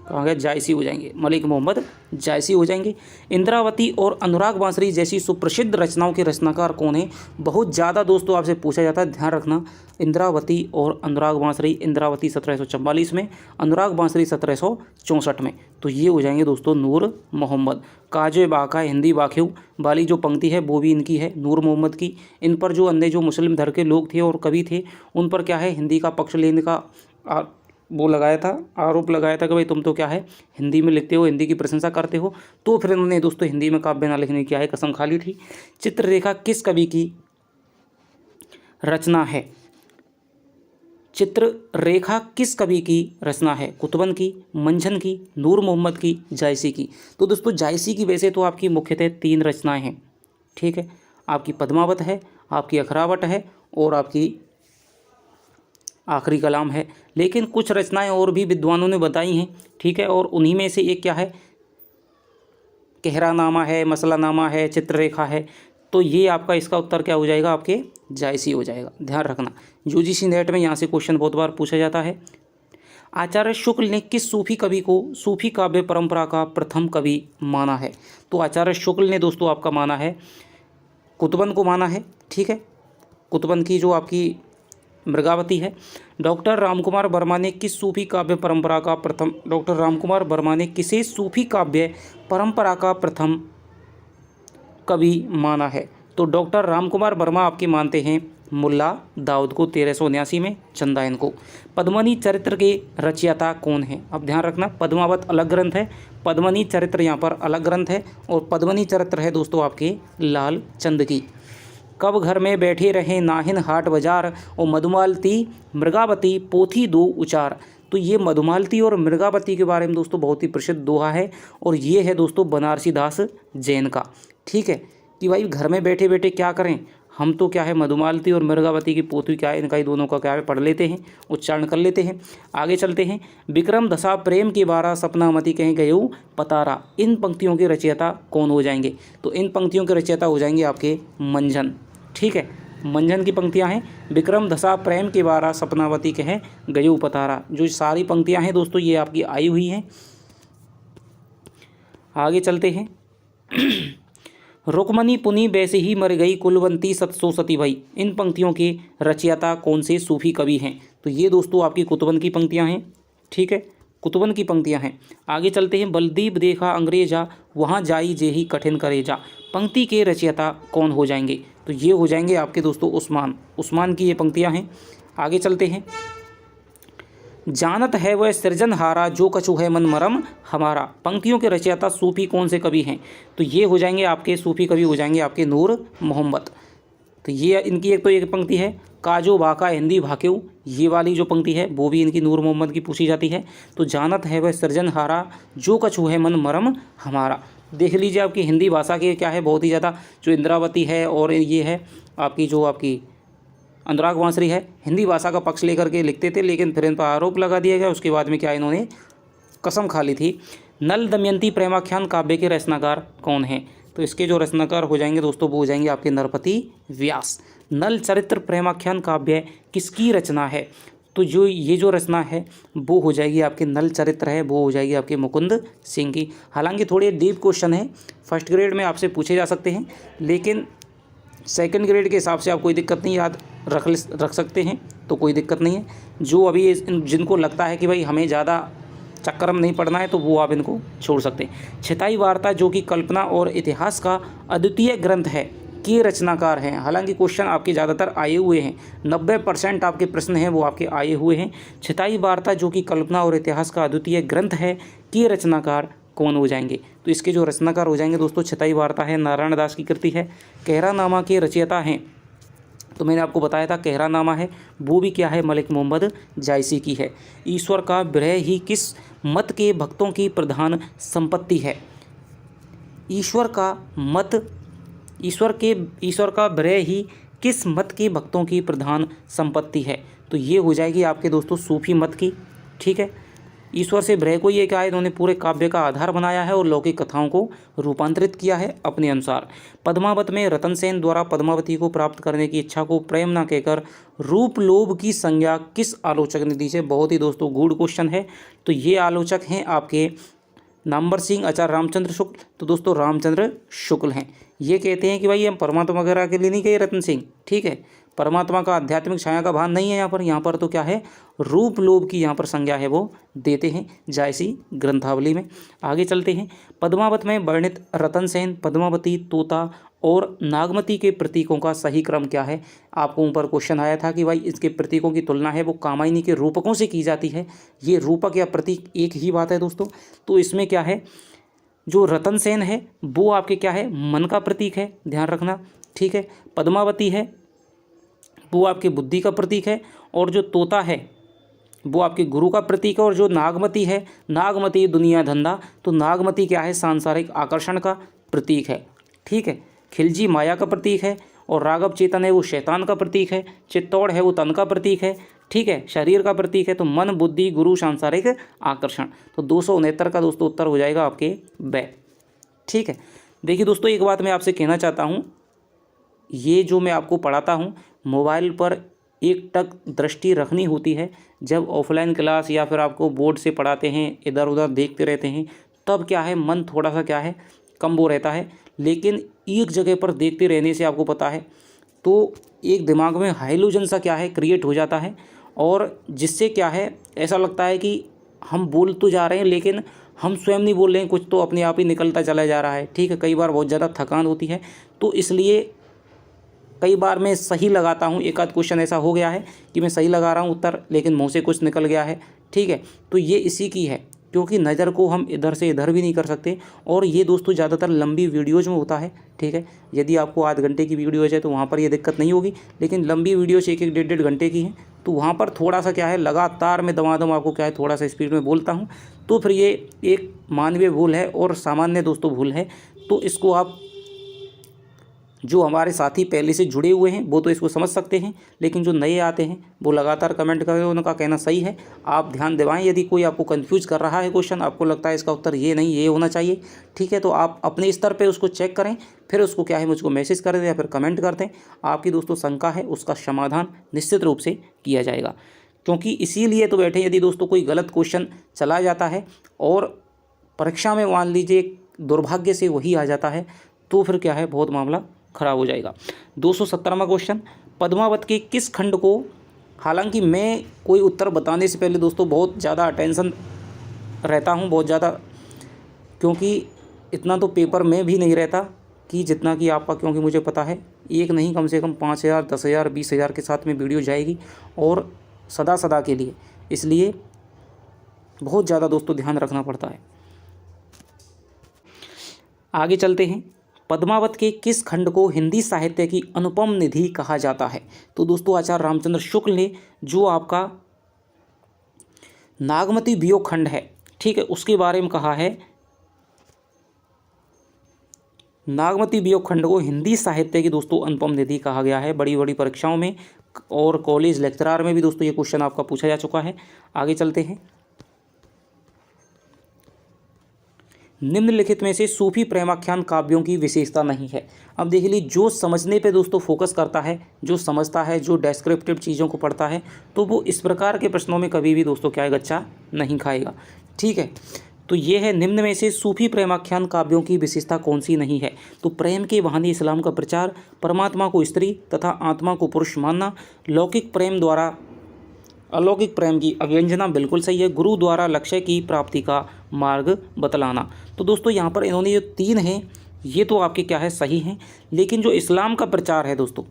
S1: कहाँ गए? जायसी हो जाएंगे, मलिक मोहम्मद जायसी हो जाएंगे। इंद्रावती और अनुराग बांसुरी जैसी सुप्रसिद्ध रचनाओं के रचनाकार कौन है? बहुत ज़्यादा दोस्तों आपसे पूछा जाता है, ध्यान रखना। इंद्रावती और अनुराग बांसुरी, इंद्रावती 1744 में, अनुराग बांसुरी 1764 में। तो ये हो जाएंगे दोस्तों नूर मोहम्मद। काजे बाका हिंदी बाख्यू वाली जो पंक्ति है वो भी इनकी है, नूर मोहम्मद की। इन पर जो अंधे जो मुस्लिम धर्म के लोग थे और कवि थे उन पर क्या है हिंदी का पक्ष लेने का वो लगाया था, आरोप लगाया था कि भाई तुम तो क्या है हिंदी में लिखते हो, हिंदी की प्रशंसा करते हो। तो फिर इन्होंने दोस्तों हिंदी में काव्य ना लिखने की क्या है कसम खा ली थी। चित्ररेखा किस कवि की रचना है? चित्ररेखा किस कवि की रचना है? कुतुबन की, मंझन की, नूर मोहम्मद की, जायसी की। तो दोस्तों जायसी की वैसे तो आपकी मुख्यतः 3 रचनाएं हैं। ठीक है, आपकी पद्मावत है, आपकी अखरावट है और आपकी आखिरी कलाम है। लेकिन कुछ रचनाएं और भी विद्वानों ने बताई हैं। ठीक है, और उन्हीं में से एक क्या है कहरानामा है, मसलानामा है, चित्ररेखा है। तो ये आपका इसका उत्तर क्या हो जाएगा आपके जायसी हो जाएगा। ध्यान रखना यूजीसी नेट में यहाँ से क्वेश्चन बहुत बार पूछा जाता है। आचार्य शुक्ल ने किस सूफी कवि को सूफी काव्य परंपरा का प्रथम कवि माना है? तो आचार्य शुक्ल ने दोस्तों आपका माना है कुतुबन को माना है। ठीक है, कुतुबन की जो आपकी मृगावती है। डॉक्टर रामकुमार वर्मा ने किस सूफी काव्य परंपरा का प्रथम डॉक्टर रामकुमार वर्मा ने किसे सूफी काव्य परंपरा का प्रथम कवि माना है? तो डॉक्टर रामकुमार वर्मा आपके मानते हैं मुल्ला दाऊद को 1379 में, चंदायन को। पद्मनी चरित्र के रचयिता कौन है? अब ध्यान रखना पद्मावत अलग ग्रंथ है, पद्मनी चरित्र यहाँ पर अलग ग्रंथ है और पद्मनी चरित्र है दोस्तों आपके लाल चंद की। कब घर में बैठे रहे नाहिन हाट बाजार और मधुमालती मृगावती पोथी दो उचार। तो ये मधुमालती और मृगावती के बारे में दोस्तों बहुत ही प्रसिद्ध दोहा है और ये है दोस्तों बनारसी दास जैन का। ठीक है, कि भाई घर में बैठे बैठे क्या करें, हम तो क्या है मधुमालती और मृगावती की पोथी क्या है इनका ही दोनों का क्या है पढ़ लेते हैं, उच्चारण कर लेते हैं। आगे चलते हैं। विक्रम दशा प्रेम के 12 सपना मति कहीं गयो पतारा। इन पंक्तियों के रचयिता कौन हो जाएंगे? तो इन पंक्तियों के रचयिता हो जाएंगे आपके मंझन। ठीक है, मंझन की पंक्तियां हैं विक्रम दशा प्रेम के 12 सपनावती कहे गयो पतारा। जो सारी पंक्तियां हैं दोस्तों ये आपकी आई हुई हैं। आगे चलते हैं। रुक्मणी पुनी वैसे ही मर गई कुलवंती सतसो सती भई। इन पंक्तियों के रचयिता कौन से सूफी कवि हैं? तो ये दोस्तों आपकी कुतुबन की पंक्तियां हैं। ठीक है, कुतुबन की पंक्तियां हैं। आगे चलते हैं। बलदीप देखा अंग्रेजा वहाँ जाई जेही कठिन करेजा। पंक्ति के रचयिता कौन हो जाएंगे? तो ये हो जाएंगे आपके दोस्तों उस्मान की ये पंक्तियां हैं। आगे चलते हैं। जानत है वह सृजनहारा जो कछु है मन मरम हमारा। पंक्तियों के रचयिता सूफी कौन से कवि हैं? तो ये हो जाएंगे आपके सूफी कवि हो जाएंगे आपके नूर मोहम्मद। तो ये इनकी एक पंक्ति है काजो बाका हिंदी भाक्यू, ये वाली जो पंक्ति है वो भी इनकी नूर मोहम्मद की पूछी जाती है। तो जानत है वह सृजनहारा जो कछु है मन मरम हमारा। देख लीजिए आपकी हिंदी भाषा के क्या है, बहुत ही ज़्यादा जो इंद्रावती है और ये है आपकी जो आपकी अनुराग वांसरी है, हिंदी भाषा का पक्ष लेकर के लिखते थे, लेकिन फिर इन पर आरोप लगा दिया गया। उसके बाद में क्या इन्होंने कसम खा ली थी। नल दमयंती प्रेमाख्यान काव्य के रचनाकार कौन है? तो इसके जो रचनाकार हो जाएंगे दोस्तों वो हो जाएंगे आपके नरपति व्यास। नल चरित्र प्रेमाख्यान काव्य किसकी रचना है? तो जो ये जो रचना है वो हो जाएगी आपके नल चरित्र है, वो हो जाएगी आपके मुकुंद सिंह की। हालांकि थोड़े डीप क्वेश्चन है, फर्स्ट ग्रेड में आपसे पूछे जा सकते हैं, लेकिन सेकंड ग्रेड के हिसाब से आप कोई दिक्कत नहीं, याद रख सकते हैं, तो कोई दिक्कत नहीं है। जो अभी जिनको लगता है कि भाई हमें ज़्यादा चक्कर में नहीं पड़ना है तो वो आप इनको छोड़ सकते हैं। छताई वार्ता जो कि कल्पना और इतिहास का अद्वितीय ग्रंथ है के रचनाकार हैं। हालांकि क्वेश्चन आपके ज़्यादातर आए हुए हैं, 90% आपके प्रश्न हैं वो आपके आए हुए हैं। छताई वार्ता जो कि कल्पना और इतिहास का अद्वितीय ग्रंथ है के रचनाकार कौन हो जाएंगे? तो इसके जो रचनाकार हो जाएंगे दोस्तों, छताई वार्ता है नारायण दास की कृति है। कहरानामा के रचयिता हैं, तो मैंने आपको बताया था कहरानामा है, वो भी क्या है, मलिक मोहम्मद जायसी की है। ईश्वर का विरह ही किस मत के भक्तों की प्रधान संपत्ति है? ईश्वर का विरह ही किस मत के भक्तों की प्रधान संपत्ति है? तो ये हो जाएगी आपके दोस्तों सूफी मत की। ठीक है, ईश्वर से विरह को ये क्या है, इन्होंने पूरे काव्य का आधार बनाया है और लौकिक कथाओं को रूपांतरित किया है अपने अनुसार। पद्मावत में रतन सेन द्वारा पद्मावती को प्राप्त करने की इच्छा को प्रेम न कहकर रूप लोभ की संज्ञा किस आलोचक ने दी है? बहुत ही दोस्तों गूढ़ क्वेश्चन है। तो ये आलोचक हैं आपके नामवर सिंह, आचार्य रामचंद्र शुक्ल। तो दोस्तों रामचंद्र शुक्ल हैं। ये कहते हैं कि भाई हम परमात्मा वगैरह के लिए नहीं कहे रतन सिंह, ठीक है, परमात्मा का आध्यात्मिक छाया का भान नहीं है यहाँ पर तो क्या है, रूप लोभ की यहाँ पर संज्ञा है वो देते हैं जायसी ग्रंथावली में। आगे चलते हैं। पद्मावत में वर्णित रतन सेन, पद्मावती, तोता और नागमती के प्रतीकों का सही क्रम क्या है? आपको ऊपर क्वेश्चन आया था कि भाई इसके प्रतीकों की तुलना है वो कामायनी के रूपकों से की जाती है। ये रूपक या प्रतीक एक ही बात है दोस्तों। तो इसमें क्या है, जो रतन सेन है वो आपके क्या है, मन का प्रतीक है, ध्यान रखना। ठीक है, पद्मावती है वो आपके बुद्धि का प्रतीक है, और जो तोता है वो आपके गुरु का प्रतीक है, और जो नागमती है, नागमती दुनिया धंधा, तो नागमती क्या है, सांसारिक आकर्षण का प्रतीक है। ठीक है, खिलजी माया का प्रतीक है, और राघव चेतन है वो शैतान का प्रतीक है, चित्तौड़ है वो तन का प्रतीक है। ठीक है, शरीर का प्रतीक है, तो मन, बुद्धि, गुरु, सांसारिक आकर्षण। तो 269 का दोस्तों उत्तर हो जाएगा आपके ब। ठीक है, देखिए दोस्तों एक बात मैं आपसे कहना चाहता हूँ, ये जो मैं आपको पढ़ाता हूँ मोबाइल पर एक टक दृष्टि रखनी होती है। जब ऑफलाइन क्लास या फिर आपको बोर्ड से पढ़ाते हैं, इधर उधर देखते रहते हैं, तब क्या है मन थोड़ा सा क्या है कम वो रहता है, लेकिन एक जगह पर देखते रहने से आपको पता है तो एक दिमाग में हाइलोजन सा क्या है क्रिएट हो जाता है, और जिससे क्या है ऐसा लगता है कि हम बोल तो जा रहे हैं लेकिन हम स्वयं नहीं बोल रहे हैं, कुछ तो अपने आप ही निकलता चला जा रहा है। ठीक है, कई बार बहुत ज़्यादा थकान होती है, तो इसलिए कई बार मैं सही लगाता हूँ, एक आध क्वेश्चन ऐसा हो गया है कि मैं सही लगा रहा हूँ उत्तर, लेकिन मुँह से कुछ निकल गया है। ठीक है, तो ये इसी की है, क्योंकि नज़र को हम इधर से इधर भी नहीं कर सकते, और ये दोस्तों ज़्यादातर लंबी वीडियोज़ में होता है। ठीक है, यदि आपको आध घंटे की वीडियो है तो वहाँ पर ये दिक्कत नहीं होगी, लेकिन लंबी वीडियोज 1-1, 1.5 घंटे की हैं, तो वहाँ पर थोड़ा सा क्या है लगातार मैं दमादम आपको क्या है थोड़ा सा स्पीड में बोलता हूँ, तो फिर ये एक मानवीय भूल है और सामान्य दोस्तों भूल है। तो इसको आप जो हमारे साथी पहले से जुड़े हुए हैं वो तो इसको समझ सकते हैं, लेकिन जो नए आते हैं वो लगातार कमेंट करें, उनका कहना सही है। आप ध्यान दिवाएं, यदि कोई आपको कंफ्यूज कर रहा है क्वेश्चन, आपको लगता है इसका उत्तर ये नहीं ये होना चाहिए, ठीक है, तो आप अपने स्तर पे उसको चेक करें, फिर उसको क्या है मुझको मैसेज कर दें या फिर कमेंट कर दें। आपकी दोस्तों शंका है उसका समाधान निश्चित रूप से किया जाएगा, क्योंकि इसीलिए तो बैठे। यदि दोस्तों कोई गलत क्वेश्चन चला जाता है और परीक्षा में मान लीजिए दुर्भाग्य से वही आ जाता है, तो फिर क्या है बहुत मामला खराब हो जाएगा। 217वां क्वेश्चन, पद्मावत के किस खंड को, हालांकि मैं कोई उत्तर बताने से पहले दोस्तों बहुत ज़्यादा अटेंशन रहता हूँ, बहुत ज़्यादा, क्योंकि इतना तो पेपर में भी नहीं रहता कि जितना कि आपका, क्योंकि मुझे पता है एक नहीं कम से कम 5,000, 10,000, 20,000 के साथ में वीडियो जाएगी और सदा सदा के लिए, इसलिए बहुत ज़्यादा दोस्तों ध्यान रखना पड़ता है। आगे चलते हैं। पद्मावत के किस खंड को हिंदी साहित्य की अनुपम निधि कहा जाता है? तो दोस्तों आचार्य रामचंद्र शुक्ल ने जो आपका नागमती वियोग खंड है, ठीक है, उसके बारे में कहा है नागमती वियोग खंड को हिंदी साहित्य की दोस्तों अनुपम निधि कहा गया है। बड़ी बड़ी परीक्षाओं में और कॉलेज लेक्चरार में भी दोस्तों ये क्वेश्चन आपका पूछा जा चुका है। आगे चलते हैं। निम्नलिखित में से सूफी प्रेमाख्यान काव्यों की विशेषता नहीं है। अब देख लीजिए, जो समझने पे दोस्तों फोकस करता है, जो समझता है, जो डेस्क्रिप्टिव चीज़ों को पढ़ता है, तो वो इस प्रकार के प्रश्नों में कभी भी दोस्तों क्या है, गच्चा नहीं खाएगा। ठीक है, तो ये है निम्न में से सूफी प्रेमाख्यान काव्यों की विशेषता कौन सी नहीं है। तो प्रेम के बहाने इस्लाम का प्रचार, परमात्मा को स्त्री तथा आत्मा को पुरुष मानना, लौकिक प्रेम द्वारा अलौकिक प्रेम की अव्यंजना, बिल्कुल सही है। गुरु द्वारा लक्ष्य की प्राप्ति का मार्ग बतलाना। तो दोस्तों यहाँ पर इन्होंने जो 3 हैं ये तो आपके क्या है, सही हैं। लेकिन जो इस्लाम का प्रचार है दोस्तों,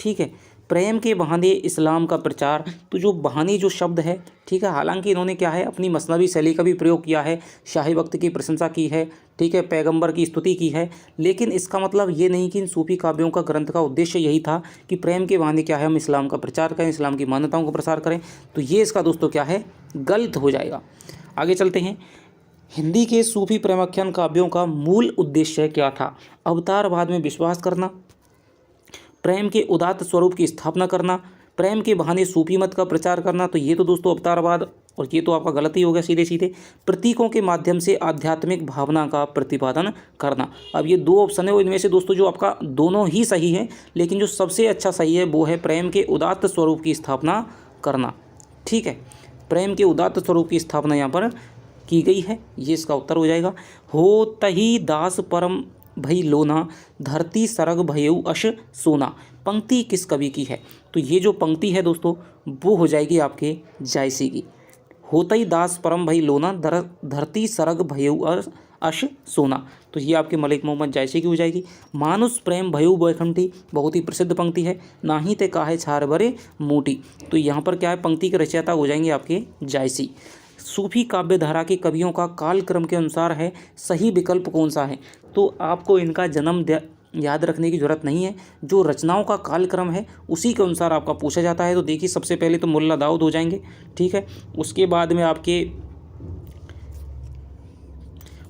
S1: ठीक है, प्रेम के बहाने इस्लाम का प्रचार, तो जो बहाने जो शब्द है, ठीक है, हालांकि इन्होंने क्या है, अपनी मसनवी शैली का भी प्रयोग किया है, शाही वक्त की प्रशंसा की है, ठीक है, पैगंबर की स्तुति की है, लेकिन इसका मतलब ये नहीं कि इन सूफी काव्यों का ग्रंथ का उद्देश्य यही था कि प्रेम के बहाने क्या है, हम इस्लाम का प्रचार करें, इस्लाम की मान्यताओं का प्रसार करें। तो ये इसका दोस्तों क्या है, गलत हो जाएगा। आगे चलते हैं। हिंदी के सूफी प्रेमाख्यान काव्यों का मूल उद्देश्य क्या था? अवतारवाद में विश्वास करना, प्रेम के उदात्त स्वरूप की स्थापना करना, प्रेम के बहाने सूफी मत का प्रचार करना। तो ये तो दोस्तों अवतारवाद, और ये तो आपका गलत ही हो गया सीधे सीधे। प्रतीकों के माध्यम से आध्यात्मिक भावना का प्रतिपादन करना। अब ये 2 ऑप्शन है, इनमें से दोस्तों जो आपका दोनों ही सही है, लेकिन जो सबसे अच्छा सही है वो है प्रेम के उदात्त स्वरूप की स्थापना करना। ठीक है, प्रेम के उदात्त स्वरूप की स्थापना यहाँ पर की गई है, ये इसका उत्तर हो जाएगा। हो तही दास परम भई लोना, धरती सरग भयउ अश सोना। पंक्ति किस कवि की है? तो ये जो पंक्ति है दोस्तों वो हो जाएगी आपके जायसी की। होतई दास परम भई लोना, धरती सरग भयउ अश सोना। तो ये आपके मलिक मोहम्मद जायसी की हो जाएगी। मानुष प्रेम भयउ बैकुंठी, बहुत ही प्रसिद्ध पंक्ति है। नाही ते काहे छार बरे मूटी। तो यहाँ पर क्या है, पंक्ति के रचयिता हो जाएंगे आपके जायसी। सूफी काव्य धारा के कवियों का कालक्रम के अनुसार है, सही विकल्प कौन सा है? तो आपको इनका जन्म याद रखने की जरूरत नहीं है, जो रचनाओं का कालक्रम है उसी के अनुसार आपका पूछा जाता है। तो देखिए, सबसे पहले तो मुल्ला दाऊद हो जाएंगे, ठीक है, उसके बाद में आपके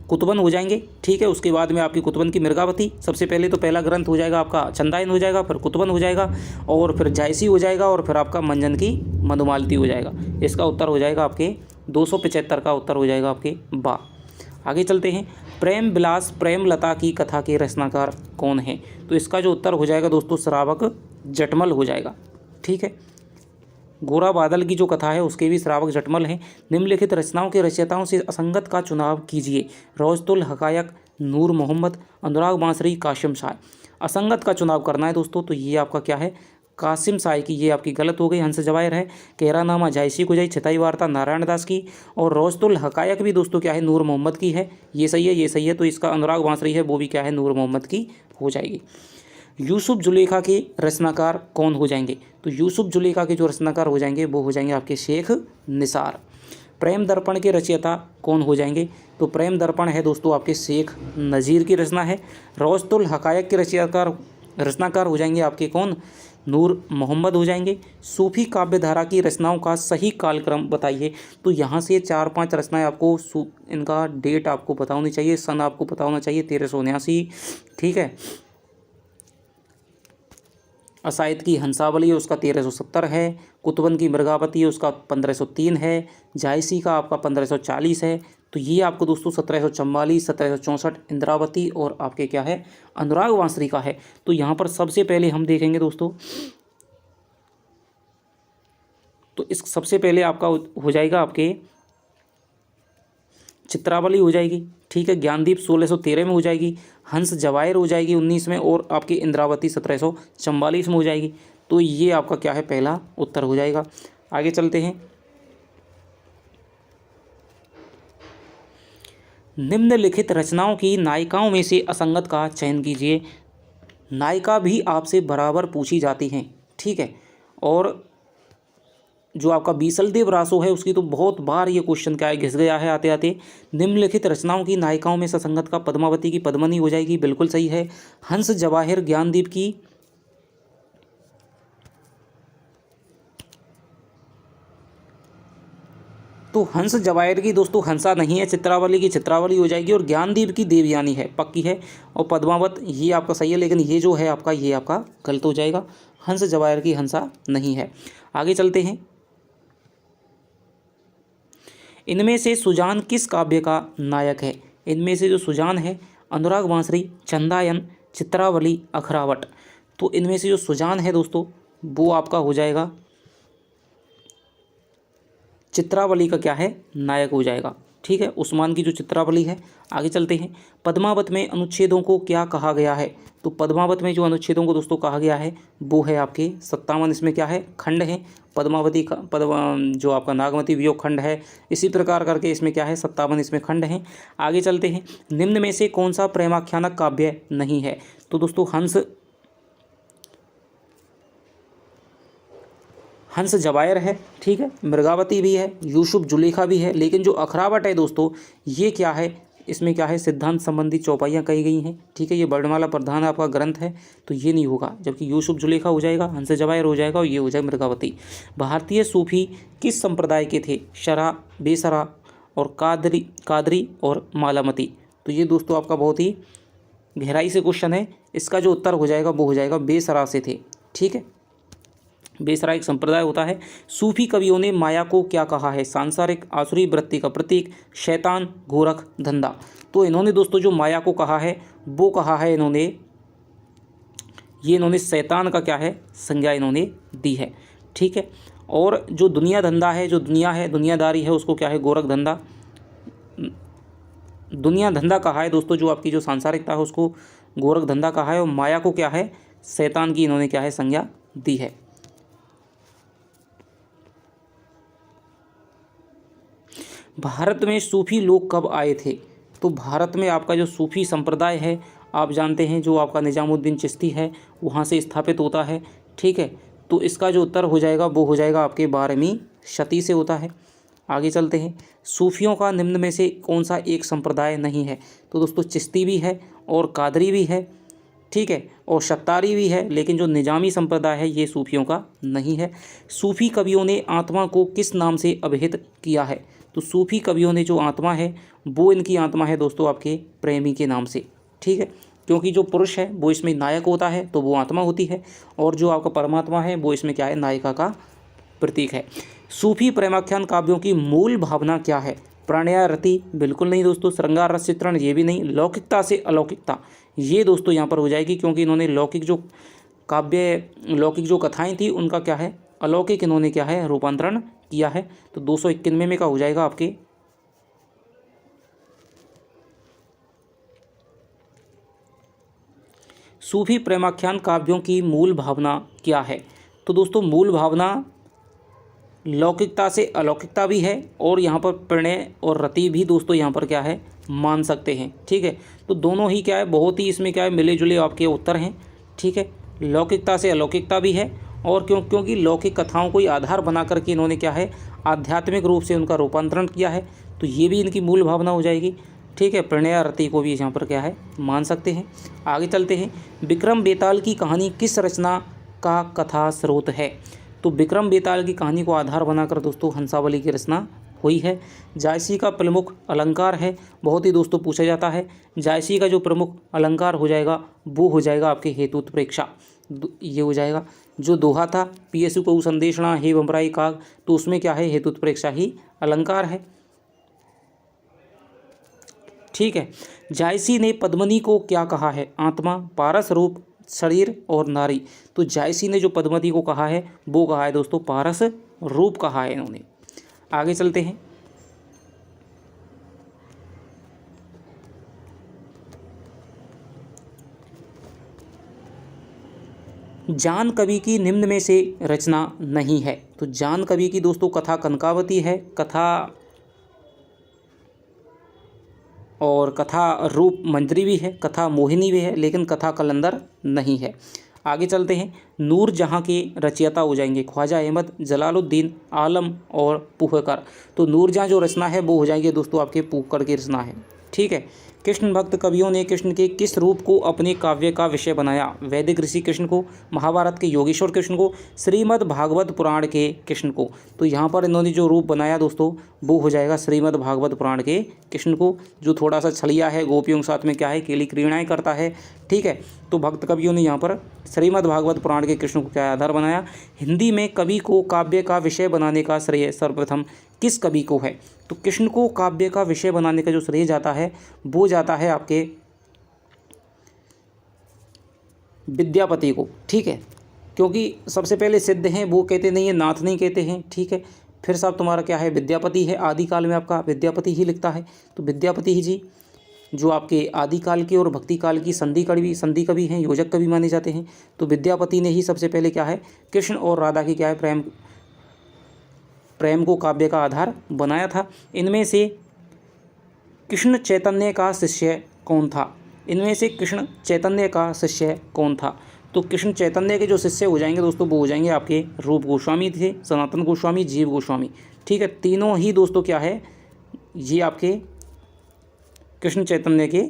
S1: कुतुबन हो जाएंगे, ठीक है, उसके बाद में आपकी कुतुबन की मिर्गावती। सबसे पहले तो पहला ग्रंथ हो जाएगा आपका चंदायन हो जाएगा, फिर कुतुबन हो जाएगा, और फिर जायसी हो जाएगा, और फिर आपका मंजन की मधुमालती हो जाएगा। इसका उत्तर हो जाएगा आपके 275 का उत्तर हो जाएगा आपके बा। आगे चलते हैं। प्रेम विलास प्रेम लता की कथा के रचनाकार कौन है? तो इसका जो उत्तर हो जाएगा दोस्तों श्रावक जटमल हो जाएगा। ठीक है, गोरा बादल की जो कथा है उसके भी श्रावक जटमल हैं। निम्नलिखित रचनाओं के रचयिताओं से असंगत का चुनाव कीजिए। रोस्तुल हकायक, नूर मोहम्मद, अनुराग बांसरी, कासिम शाह। असंगत का चुनाव करना है दोस्तों, तो ये आपका क्या है, कासिम शाह की। ये आपकी गलत हो गई। हंस जवाहिर है, केहरानामा जायसी को जाई, छताई वार्ता नारायण दास की, और रोस्तुल हकायक भी दोस्तों क्या है, नूर मोहम्मद की है। ये सही है, ये सही है। तो इसका अनुराग बांसरी है वो भी क्या है, नूर मोहम्मद की हो जाएगी। यूसुफ जुलेखा के रचनाकार कौन हो जाएंगे? तो यूसुफ जुलेखा के जो रचनाकार हो जाएंगे वो हो जाएंगे आपके शेख निसार। प्रेम दर्पण के रचयिता कौन हो जाएंगे? तो प्रेम दर्पण है दोस्तों आपके शेख नज़ीर की रचना है। रोस्तुल हकायक के रचनाकार हो जाएंगे आपके कौन, नूर मोहम्मद हो जाएंगे। सूफी काव्य धारा की रचनाओं का सही कालक्रम बताइए। तो यहाँ से 4-5 रचनाएं आपको इनका डेट आपको पता होनी चाहिए, सन आपको पता होना चाहिए 1379, ठीक है। असायद की हंसावली है उसका 1370 है। कुतुबन की मृगावती है उसका 1503 है। जायसी का आपका 1540 है। तो ये आपको दोस्तों 1744, 1764 इंद्रावती और आपके क्या है, अनुराग बांसरी का है। तो यहाँ पर सबसे पहले हम देखेंगे दोस्तों, तो इस सबसे पहले आपका हो जाएगा आपके चित्रावली हो जाएगी, ठीक है। ज्ञानदीप 1613 में हो जाएगी। हंस जवाहिर हो जाएगी 19 में, और आपकी इंद्रावती 1744 में हो जाएगी। तो ये आपका क्या है, पहला उत्तर हो जाएगा। आगे चलते हैं। निम्नलिखित रचनाओं की नायिकाओं में से असंगत का चयन कीजिए। नायिका भी आपसे बराबर पूछी जाती हैं, ठीक है। और जो आपका बीसलदेव रासो है उसकी तो बहुत बार ये क्वेश्चन क्या है, घिस गया है आते आते। निम्नलिखित रचनाओं की नायिकाओं में से असंगत का पद्मावती की पद्मनी हो जाएगी, बिल्कुल सही है। हंस जवाहिर ज्ञानदीप की तो हंस जवायर की दोस्तों हंसा नहीं है, चित्रावली की चित्रावली हो जाएगी, और ज्ञानदीप की देवयानी है, पक्की है, और पद्मावत ये आपका सही है, लेकिन ये जो है आपका ये आपका गलत हो जाएगा। हंस जवायर की हंसा नहीं है। आगे चलते हैं। इनमें से सुजान किस काव्य का नायक है? इनमें से जो सुजान है, अनुराग बांसुरी, चंदायन, चित्रावली, अखरावट। तो इनमें से जो सुजान है दोस्तों वो आपका हो जाएगा, चित्रावली का क्या है, नायक हो जाएगा। ठीक है, उस्मान की जो चित्रावली है। आगे चलते हैं। पद्मावत में अनुच्छेदों को क्या कहा गया है? तो पद्मावत में जो अनुच्छेदों को दोस्तों कहा गया है वो है आपके 57। इसमें क्या है, खंड है। पद्मावती का जो आपका नागमती वियोग खंड है, इसी प्रकार करके इसमें क्या है 57 इसमें खंड हैं। आगे चलते हैं। निम्न में से कौन सा प्रेमाख्यानक काव्य नहीं है? तो दोस्तों हंस जवायर है, ठीक है, मृगावती भी है, यूसुफ जुलेखा भी है, लेकिन जो अखरावट है दोस्तों ये क्या है, इसमें क्या है सिद्धांत संबंधी चौपाइयाँ कही गई हैं। ठीक है, ये वर्णमाला प्रधान आपका ग्रंथ है, तो ये नहीं होगा, जबकि यूसुफ जुलेखा हो जाएगा, हंस जवायर हो जाएगा, और ये हो जाएगा मृगावती। भारतीय सूफी किस संप्रदाय के थे? शरा, बेसरा और कादरी और मालामती। तो ये दोस्तों आपका बहुत ही गहराई से क्वेश्चन है। इसका जो उत्तर हो जाएगा वो हो जाएगा बेसरा से थे। ठीक है, बेसरा एक संप्रदाय होता है। सूफी कवियों ने माया को क्या कहा है? सांसारिक, आसुरी वृत्ति का प्रतीक, शैतान, गोरख, धंधा। तो इन्होंने दोस्तों जो माया को कहा है वो कहा है इन्होंने शैतान का क्या है, संज्ञा इन्होंने दी है। ठीक है, और जो दुनिया धंधा है, जो दुनिया है, दुनियादारी है, उसको क्या है, गोरख धंधा, दुनिया धंधा कहा है दोस्तों। जो आपकी जो सांसारिकता है उसको गोरख धंधा कहा है, और माया को क्या है, शैतान की इन्होंने क्या है, संज्ञा दी है। भारत में सूफी लोग कब आए थे? तो भारत में आपका जो सूफी संप्रदाय है आप जानते हैं जो आपका निजामुद्दीन चिश्ती है वहाँ से स्थापित होता है। ठीक है, तो इसका जो उत्तर हो जाएगा वो हो जाएगा आपके 12वीं शती से होता है। आगे चलते हैं। सूफियों का निम्न में से कौन सा एक संप्रदाय नहीं है? तो दोस्तों चिश्ती भी है और कादरी भी है, ठीक है, और शत्तारी भी है, लेकिन जो निजामी संप्रदाय है ये सूफियों का नहीं है। सूफी कवियों ने आत्मा को किस नाम से अभिहित किया है? तो सूफी कवियों ने जो आत्मा है वो इनकी आत्मा है दोस्तों आपके प्रेमी के नाम से। ठीक है, क्योंकि जो पुरुष है वो इसमें नायक होता है तो वो आत्मा होती है, और जो आपका परमात्मा है वो इसमें क्या है, नायिका का प्रतीक है। सूफी प्रेमाख्यान काव्यों की मूल भावना क्या है? प्रणय रति बिल्कुल नहीं दोस्तों, श्रृंगार रस चित्रण ये भी नहीं, लौकिकता से अलौकिकता ये दोस्तों यहाँ पर हो जाएगी, क्योंकि इन्होंने लौकिक जो कथाएं थी उनका क्या है, अलौकिक इन्होंने क्या है, रूपांतरण किया है। तो 291 में का हो जाएगा आपके सूफी प्रेमाख्यान काव्यों की मूल भावना क्या है? तो दोस्तों मूल भावना लौकिकता से अलौकिकता भी है, और यहाँ पर प्रणय और रति भी दोस्तों यहाँ पर क्या है, मान सकते हैं। ठीक है, तो दोनों ही क्या है, बहुत ही इसमें क्या है, मिले जुले आपके उत्तर हैं। ठीक है, लौकिकता से अलौकिकता भी है, और क्योंकि लौकिक कथाओं को ही आधार बना करके इन्होंने क्या है, आध्यात्मिक रूप से उनका रूपांतरण किया है, तो ये भी इनकी मूल भावना हो जाएगी। ठीक है, प्रणय रति को भी यहाँ पर क्या है, मान सकते हैं। आगे चलते हैं। विक्रम बेताल की कहानी किस रचना का कथा स्रोत है? तो विक्रम बेताल की कहानी को आधार बनाकर दोस्तों हंसावली की रचना हुई है। जायसी का प्रमुख अलंकार है, बहुत ही दोस्तों पूछा जाता है। जायसी का जो प्रमुख अलंकार हो जाएगा वो हो जाएगा आपके हेतुत्प्रेक्षा, ये हो जाएगा। जो दोहा था पीएसयू को संदेशना हे बमराई काग, तो उसमें क्या है, हेतुत्प्रेक्षा ही अलंकार है। ठीक है, जायसी ने पद्मिनी को क्या कहा है? आत्मा, पारस रूप, शरीर और नारी। तो जायसी ने जो पद्मिनी को कहा है वो कहा है दोस्तों पारस रूप कहा है इन्होंने। आगे चलते हैं। जान कवि की निम्न में से रचना नहीं है? तो जान कवि की दोस्तों कथा कनकावती है, कथा रूप मंजरी भी है, कथा मोहिनी भी है, लेकिन कथा कलंदर नहीं है। आगे चलते हैं। नूर जहाँ के रचयिता हो जाएंगे ख्वाजा अहमद, जलालुद्दीन, आलम और पुहकर। तो नूर जहाँ जो रचना है वो हो जाएंगे दोस्तों आपके पुहकर की रचना है। ठीक है, कृष्ण भक्त कवियों ने कृष्ण के किस रूप को अपने काव्य का विषय बनाया? वैदिक ऋषि कृष्ण को, महाभारत के योगेश्वर कृष्ण को, श्रीमद् भागवत पुराण के कृष्ण को। तो यहाँ पर इन्होंने जो रूप बनाया दोस्तों वो हो जाएगा श्रीमद् भागवत पुराण के कृष्ण को, जो थोड़ा सा छलिया है, गोपियों के साथ में क्या है, केली क्रीड़ाएँ करता है। ठीक है, तो भक्त कवियों ने यहाँ पर श्रीमद् भागवत पुराण के कृष्ण को क्या आधार बनाया। हिंदी में कवि को काव्य का विषय बनाने का श्रेय सर्वप्रथम किस कवि को है? तो कृष्ण को काव्य का विषय बनाने का जो श्रेय जाता है वो जाता है आपके विद्यापति को। ठीक है, क्योंकि सबसे पहले सिद्ध हैं वो कहते नहीं है, नाथ नहीं कहते हैं। ठीक है, फिर साहब तुम्हारा क्या है, विद्यापति है, आदिकाल में आपका विद्यापति ही लिखता है। तो विद्यापति ही जी जो आपके आदिकाल की और भक्ति काल की संधि कवि हैं, योजक कवि माने जाते हैं। तो विद्यापति ने ही सबसे पहले क्या है, कृष्ण और राधा की क्या है, प्रेम को काव्य का आधार बनाया था। इनमें से कृष्ण चैतन्य का शिष्य कौन था? इनमें से कृष्ण चैतन्य का शिष्य कौन था? तो कृष्ण चैतन्य के जो शिष्य हो जाएंगे दोस्तों वो हो जाएंगे आपके रूप गोस्वामी थे, सनातन गोस्वामी, जीव गोस्वामी। ठीक है, तीनों ही दोस्तों क्या है, ये आपके कृष्ण चैतन्य के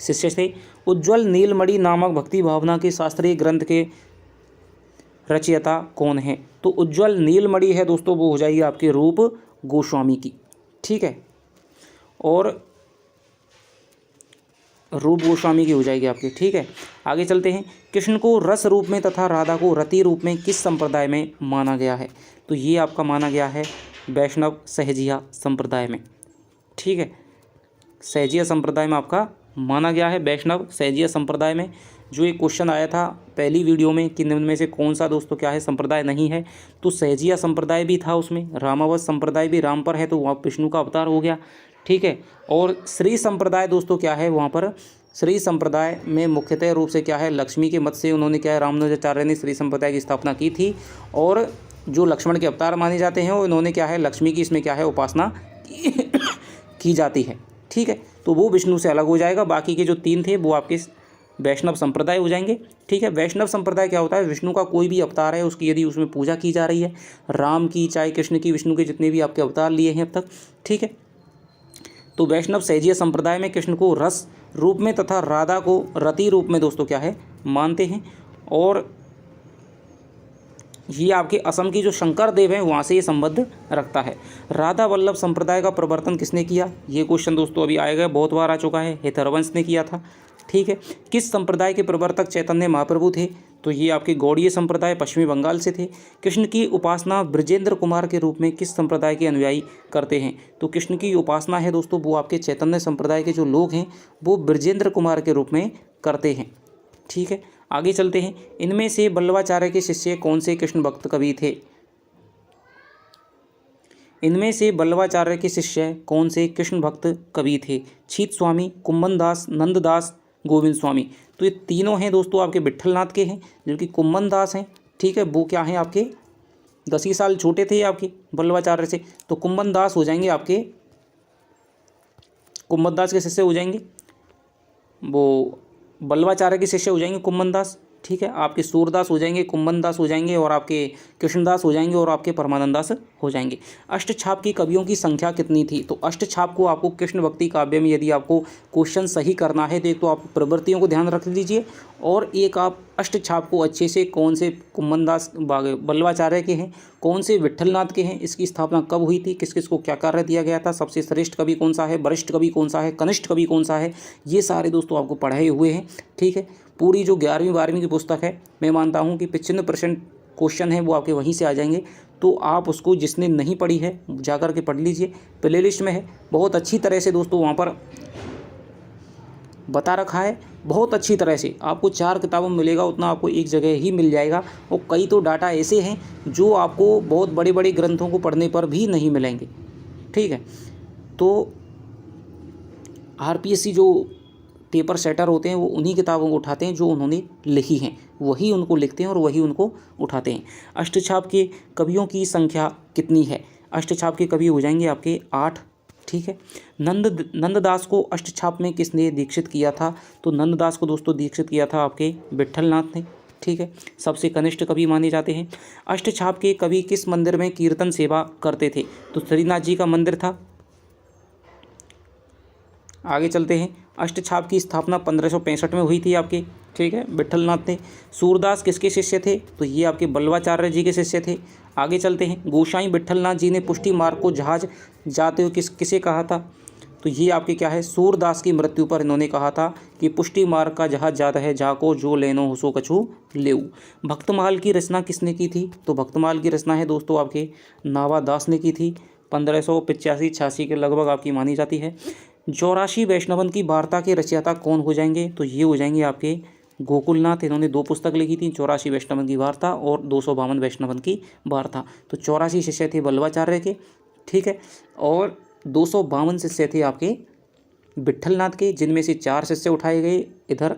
S1: शिष्य थे। उज्ज्वल नीलमणि नामक भक्ति भावना के शास्त्रीय ग्रंथ के रचयिता कौन है? तो उज्ज्वल नीलमणि है दोस्तों वो हो जाएगी आपके रूप गोस्वामी की। ठीक है, और रूप गोस्वामी की हो जाएगी आपकी। ठीक है, आगे चलते हैं। कृष्ण को रस रूप में तथा राधा को रति रूप में किस संप्रदाय में माना गया है? तो ये आपका माना गया है वैष्णव सहजिया संप्रदाय में। ठीक है, सहजिया संप्रदाय में आपका माना गया है, वैष्णव सहजिया संप्रदाय में। जो एक क्वेश्चन आया था पहली वीडियो में कि निम्न में से कौन सा दोस्तों क्या है संप्रदाय नहीं है, तो सहजिया संप्रदाय भी था उसमें। रामावत संप्रदाय भी राम पर है तो वहाँ विष्णु का अवतार हो गया। ठीक है, और श्री संप्रदाय दोस्तों क्या है, वहाँ पर श्री संप्रदाय में मुख्यतः रूप से क्या है, लक्ष्मी के मत से उन्होंने क्या है, रामानुजाचार्य ने श्री संप्रदाय की स्थापना की थी। और जो लक्ष्मण के अवतार माने जाते हैं वो इन्होंने क्या है, लक्ष्मी की इसमें क्या है उपासना की जाती है। ठीक है, तो वो विष्णु से अलग हो जाएगा। बाकी के जो तीन थे वो आपके वैष्णव संप्रदाय हो जाएंगे। ठीक है, वैष्णव संप्रदाय क्या होता है, विष्णु का कोई भी अवतार है उसकी यदि उसमें पूजा की जा रही है, राम की चाहे कृष्ण की, विष्णु के जितने भी आपके अवतार लिए हैं अब तक। ठीक है, तो वैष्णव सहजिया संप्रदाय में कृष्ण को रस रूप में तथा राधा को रति रूप में दोस्तों क्या है मानते हैं। और ये आपके असम की जो शंकर देव हैं वहाँ से ये संबंध रखता है। राधा वल्लभ संप्रदाय का प्रवर्तन किसने किया? ये क्वेश्चन दोस्तों अभी आएगा, बहुत बार आ चुका है, हेतरवंश ने किया था। ठीक है, किस संप्रदाय के प्रवर्तक चैतन्य महाप्रभु थे? तो ये आपके गौड़ीय संप्रदाय पश्चिमी बंगाल से थे। कृष्ण की उपासना ब्रजेंद्र कुमार के रूप में किस संप्रदाय के अनुयायी करते हैं? तो कृष्ण की उपासना है दोस्तों वो आपके चैतन्य संप्रदाय के जो लोग हैं वो ब्रजेंद्र कुमार के रूप में करते हैं। ठीक है, आगे चलते हैं। इनमें से बल्लवाचार्य के शिष्य कौन से कृष्ण भक्त कवि थे? इनमें से बल्लवाचार्य के शिष्य कौन से कृष्ण भक्त कवि थे? छीत स्वामी, कुम्मन दास, नंददास, गोविंद स्वामी। तो ये तीनों हैं दोस्तों आपके विट्ठलनाथ के हैं, जो कि कुम्मन दास हैं। ठीक है, वो क्या हैं आपके 10 ही साल छोटे थे आपके बल्लवाचार्य से। तो कुम्मन दास हो जाएंगे आपके, कुम्मन दास के शिष्य हो जाएंगे वो बल्लवाचार्य के शिष्य हो जाएंगे कुम्मन दास। ठीक है, आपके सूरदास हो जाएंगे, कुम्मन दास हो जाएंगे, और आपके कृष्णदास हो जाएंगे, और आपके परमानंद दास हो जाएंगे। अष्टछाप की कवियों की संख्या कितनी थी? तो अष्टछाप को आपको कृष्ण भक्ति काव्य में यदि आपको क्वेश्चन सही करना है तो एक तो आप प्रवृत्तियों को ध्यान रख लीजिए, और एक आप अष्टछाप को अच्छे से कौन से कुम्मन दास बल्लवाचार्य के हैं, कौन से विट्ठलनाथ के हैं, इसकी स्थापना कब हुई थी, किस किस को क्या कार्य दिया गया था, सबसे श्रेष्ठ कवि कौन सा है, वरिष्ठ कवि कौन सा है, कनिष्ठ कवि कौन सा है, ये सारे दोस्तों आपको पढ़ाए हुए हैं। ठीक है, पूरी जो 11वीं 12वीं की पुस्तक है मैं मानता हूँ कि 95% क्वेश्चन है वो आपके वहीं से आ जाएंगे। तो आप उसको जिसने नहीं पढ़ी है जाकर के पढ़ लीजिए, प्ले लिस्ट में है, बहुत अच्छी तरह से दोस्तों वहाँ पर बता रखा है। बहुत अच्छी तरह से आपको 4 किताबों में मिलेगा उतना आपको एक जगह ही मिल जाएगा। और कई तो डाटा ऐसे हैं जो आपको बहुत बड़े बड़े ग्रंथों को पढ़ने पर भी नहीं मिलेंगे। ठीक है, तो आरपीएससी जो पेपर सेटर होते हैं वो उन्हीं किताबों को उठाते हैं जो उन्होंने लिखी हैं, वही उनको लिखते हैं और वही उनको उठाते हैं। अष्टछाप के कवियों की संख्या कितनी है? अष्टछाप के कवि हो जाएंगे आपके 8। ठीक है, नंददास को अष्टछाप में किसने दीक्षित किया था? तो नंददास को दोस्तों दीक्षित किया था आपके विट्ठलनाथ ने। ठीक है, सबसे कनिष्ठ कवि माने जाते हैं। अष्टछाप के कवि किस मंदिर में कीर्तन सेवा करते थे? तो श्रीनाथ जी का मंदिर था। आगे चलते हैं। अष्टछाप की स्थापना 1565 में हुई थी आपके, ठीक है, विट्ठलनाथ ने। सूरदास किसके शिष्य थे? तो ये आपके बल्लवाचार्य जी के शिष्य थे। आगे चलते हैं। गोसाई विट्ठलनाथ जी ने पुष्टि मार्ग को जहाज जाते हुए किसे कहा था? तो ये आपके क्या है, सूरदास की मृत्यु पर इन्होंने कहा था कि पुष्टि मार्ग का जहाज जाता है, जाको जो लेनो हुसो कछु लेऊ। भक्तमाल की रचना किसने की थी? तो भक्तमाल की रचना है दोस्तों आपके नावादास ने की थी। 1585-86 के लगभग आपकी मानी जाती है। 84 वैष्णवन की वार्ता के रचयिता कौन हो जाएंगे? तो ये हो जाएंगे आपके गोकुलनाथ। इन्होंने 2 पुस्तक लिखी थी, 84 वैष्णवन की वार्ता और 252 वैष्णवन की वार्ता। तो 84 शिष्य थे बल्लवाचार्य के, ठीक है, और 252 शिष्य थे आपके विट्ठलनाथ के, जिनमें से 4 शिष्य उठाए गए इधर,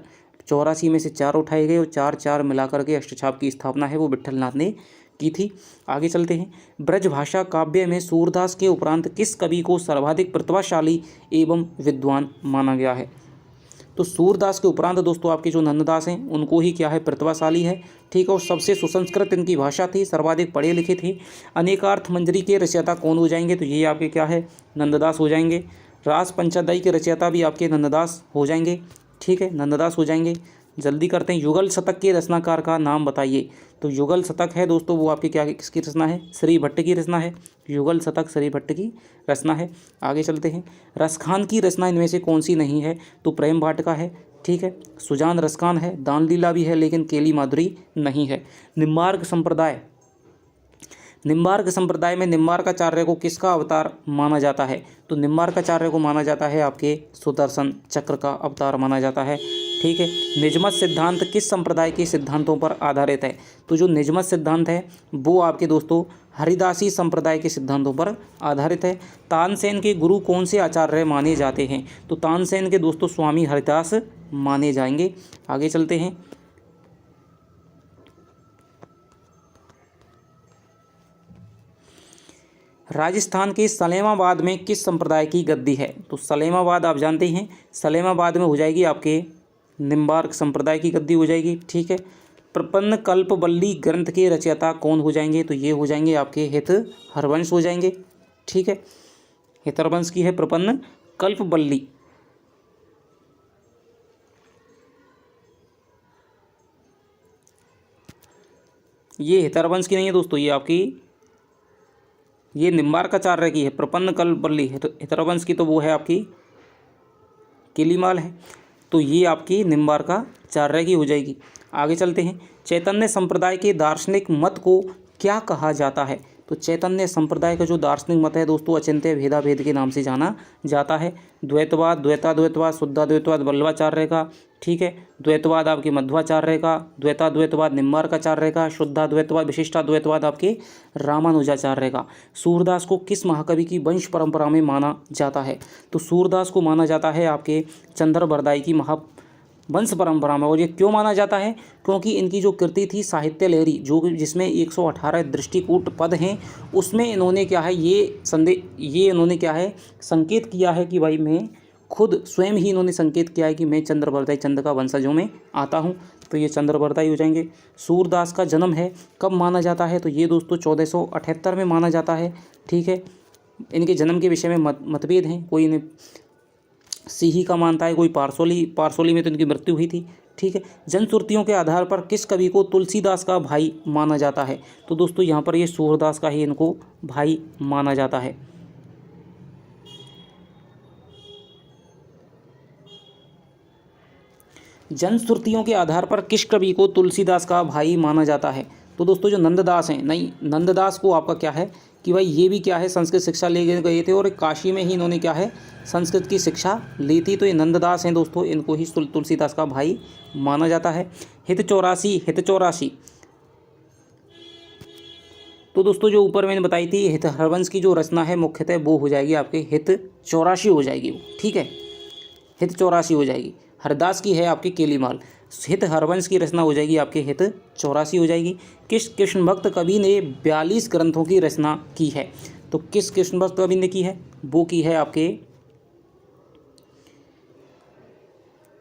S1: 84 में से 4 उठाए गए और 4 मिलाकर के अष्टछाप की स्थापना है वो विट्ठलनाथ ने की थी। आगे चलते हैं। ब्रजभाषा काव्य में सूरदास के उपरांत किस कवि को सर्वाधिक प्रतिभाशाली एवं विद्वान माना गया है? तो सूरदास के उपरांत दोस्तों आपके जो नंददास हैं उनको ही क्या है, प्रतिभाशाली है, ठीक है, और सबसे सुसंस्कृत इनकी भाषा थी, सर्वाधिक पढ़े लिखे थे। अनेकार्थ मंजरी के रचयिता कौन हो जाएंगे? तो ये आपके क्या है, नंददास हो जाएंगे। रास पंचाध्यायी के रचयिता भी आपके नंददास हो जाएंगे, ठीक है, नंददास हो जाएंगे। जल्दी करते हैं। युगल शतक के रचनाकार का नाम बताइए। तो युगल शतक है दोस्तों वो आपकी क्या, किसकी रचना है? श्री भट्ट की रचना है। युगल शतक श्री भट्ट की रचना है। आगे चलते हैं। रसखान की रचना इनमें से कौन सी नहीं है? तो प्रेम वाटिका है, ठीक है, सुजान रसखान है, दान लीला भी है, लेकिन केली माधुरी नहीं है। निम्बार्क संप्रदाय, निम्बार्क संप्रदाय में निम्बार्काचार्य को किसका अवतार माना जाता है? तो निम्बार्काचार्य को माना जाता है आपके सुदर्शन चक्र का अवतार माना जाता है, ठीक है। निजमत सिद्धांत किस संप्रदाय के सिद्धांतों पर आधारित है? तो जो निजमत सिद्धांत है वो आपके दोस्तों हरिदासी संप्रदाय के सिद्धांतों पर आधारित है। तानसेन के गुरु कौन से आचार्य माने जाते हैं? तो तानसेन के दोस्तों स्वामी हरिदास माने जाएंगे। आगे चलते हैं। राजस्थान के सलेमाबाद में किस संप्रदाय की गद्दी है? तो सलेमाबाद आप जानते हैं, सलेमाबाद में हो जाएगी आपके निम्बार्क संप्रदाय की गद्दी हो जाएगी, ठीक है। प्रपन्न कल्पवल्ली ग्रंथ के रचयिता कौन हो जाएंगे? तो ये हो जाएंगे आपके हित हरवंश हो जाएंगे, ठीक है। हित हरवंश की है प्रपन्न कल्पवल्ली। ये हित हरवंश की नहीं है दोस्तों, ये आपकी ये निम्बार्काचार्य की है प्रपन्न कल्पवल्ली। हित हरवंश की तो वो है आपकी किलीमाल है, तो ये आपकी निम्बार्काचार्य की हो जाएगी। आगे चलते हैं। चैतन्य संप्रदाय के दार्शनिक मत को क्या कहा जाता है? तो चैतन्य संप्रदाय का जो दार्शनिक मत है दोस्तों अचिंत्य भेदाभेद के नाम से जाना जाता है। द्वैतवाद, द्वैताद्वैतवाद, शुद्धाद्वैतवाद बल्लवाचार्य का, ठीक है। द्वैतवाद आपके मध्वाचार्य का, द्वैताद्वैतवाद निम्बार्काचार्य का, शुद्धाद्वैतवाद विशिष्टाद्वैतवाद आपके रामानुजाचार्य का। सूरदास को किस महाकवि की वंश परंपरा में माना जाता है? तो सूरदास को माना जाता है आपके चंद्रबरदाई की वंश परंपरा में। और ये क्यों माना जाता है? क्योंकि इनकी जो कृति थी साहित्य लहरी, जो जिसमें 118 दृष्टिकूट पद हैं, उसमें इन्होंने क्या है ये इन्होंने क्या है संकेत किया है कि भाई मैं खुद स्वयं ही इन्होंने संकेत किया है कि मैं चंद्रबरदाई चंद्र का वंशजों में आता हूँ। तो ये चंद्रबरदाई हो जाएंगे। सूरदास का जन्म है कब माना जाता है? तो ये दोस्तों 1478 में माना जाता है, ठीक है। इनके जन्म के विषय में मतभेद हैं, कोई इन्हें सीही का मानता है, कोई पारसोली में तो इनकी मृत्यु हुई थी, ठीक है। जनश्रुतियों के आधार पर किस कवि को तुलसीदास का भाई माना जाता है? तो दोस्तों यहाँ पर ये सूरदास का ही इनको भाई माना जाता है। जनश्रुतियों के आधार पर किस कवि को तुलसीदास का भाई माना जाता है? तो दोस्तों जो नंददास हैं, नहीं, नंददास को आपका क्या है कि भाई ये भी क्या है संस्कृत शिक्षा ले गए थे और काशी में ही इन्होंने क्या है संस्कृत की शिक्षा ली थी। तो ये नंददास हैं दोस्तों, इनको ही तुलसीदास का भाई माना जाता है। हित चौरासी तो दोस्तों जो ऊपर मैंने बताई थी हित हरवंश की जो रचना है मुख्यतः वो हो जाएगी आपके हित 84 हो जाएगी वो, ठीक है, हित 84 हो जाएगी। हरदास की है आपकी केलीमाल। हित हरवंश की रचना हो जाएगी आपके हित 84 हो जाएगी। किस कृष्ण भक्त कवि ने 42 ग्रंथों की रचना की है? तो किस कृष्ण भक्त कवि ने की है? वो की है आपके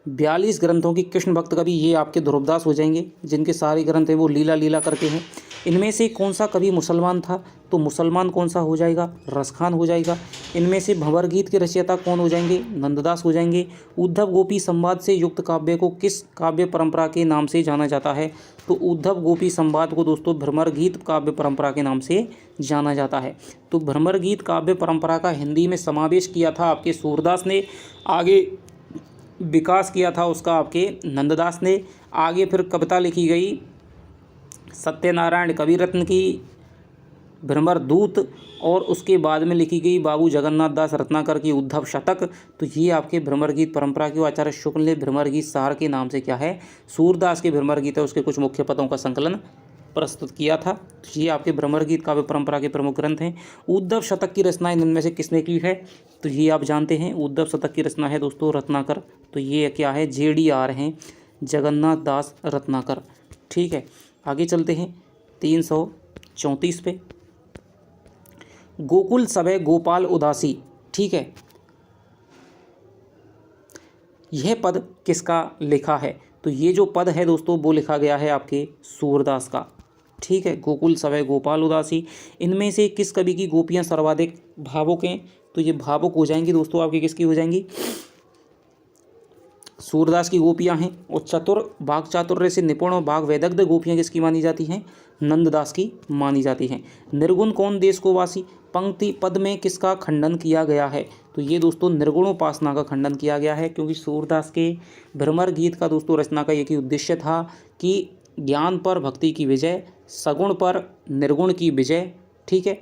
S1: 42 ग्रंथों की कृष्ण भक्त कवि ये आपके ध्रुवदास हो जाएंगे, जिनके सारे ग्रंथ हैं वो लीला लीला करके हैं। इनमें से कौन सा कवि मुसलमान था, तो मुसलमान कौन सा हो जाएगा, रसखान हो जाएगा। इनमें से भंवर गीत के रचयिता कौन हो जाएंगे, नंददास हो जाएंगे। उद्धव गोपी संवाद से युक्त काव्य को किस काव्य परंपरा के नाम से जाना जाता है, तो उद्धव गोपी संवाद को दोस्तों भ्रमर गीत काव्य परंपरा के नाम से जाना जाता है। तो भ्रमर गीत काव्य परंपरा का हिंदी में समावेश किया था आपके सूरदास ने, आगे विकास किया था उसका आपके नंददास ने। आगे फिर कविता लिखी गई सत्यनारायण कविरत्न की भ्रमर दूत, और उसके बाद में लिखी गई बाबू जगन्नाथ दास रत्नाकर की उद्धव शतक। तो ये आपके भ्रमर गीत परंपरा की आचार्य शुक्ल ने भ्रमर गीत सार के नाम से क्या है, सूरदास के भ्रमर गीत है उसके कुछ मुख्य पदों का संकलन प्रस्तुत किया था। तो ये आपके भ्रमर गीत काव्य परंपरा के प्रमुख ग्रंथ हैं। उद्धव शतक की रचना इनमें से किसने की है, तो ये आप जानते हैं उद्धव शतक की रचना है दोस्तों रत्नाकर। तो ये क्या है, JDR हैं, जगन्नाथ दास रत्नाकर। ठीक है, आगे चलते हैं 334 पे। गोकुल सभय गोपाल उदासी, ठीक है, यह पद किसका लिखा है, तो ये जो पद है दोस्तों वो लिखा गया है आपके सूरदास का। ठीक है, गोकुल सभय गोपाल उदासी। इनमें से किस कवि की गोपियाँ सर्वाधिक भावुक हैं, तो ये भावुक हो जाएंगी दोस्तों आपकी, किसकी हो जाएंगी, सूरदास की गोपियाँ हैं। और चतुर वाग चातुर्य से निपुण और वाग वैदग्ध गोपियाँ किसकी मानी जाती हैं, नंददास की मानी जाती हैं। निर्गुण कौन देश को वासी, पंक्ति पद में किसका खंडन किया गया है, तो ये दोस्तों निर्गुणोपासना का खंडन किया गया है, क्योंकि सूरदास के भ्रमर गीत का दोस्तों रचना का एक ही उद्देश्य था कि ज्ञान पर भक्ति की विजय, सगुण पर निर्गुण की विजय। ठीक है,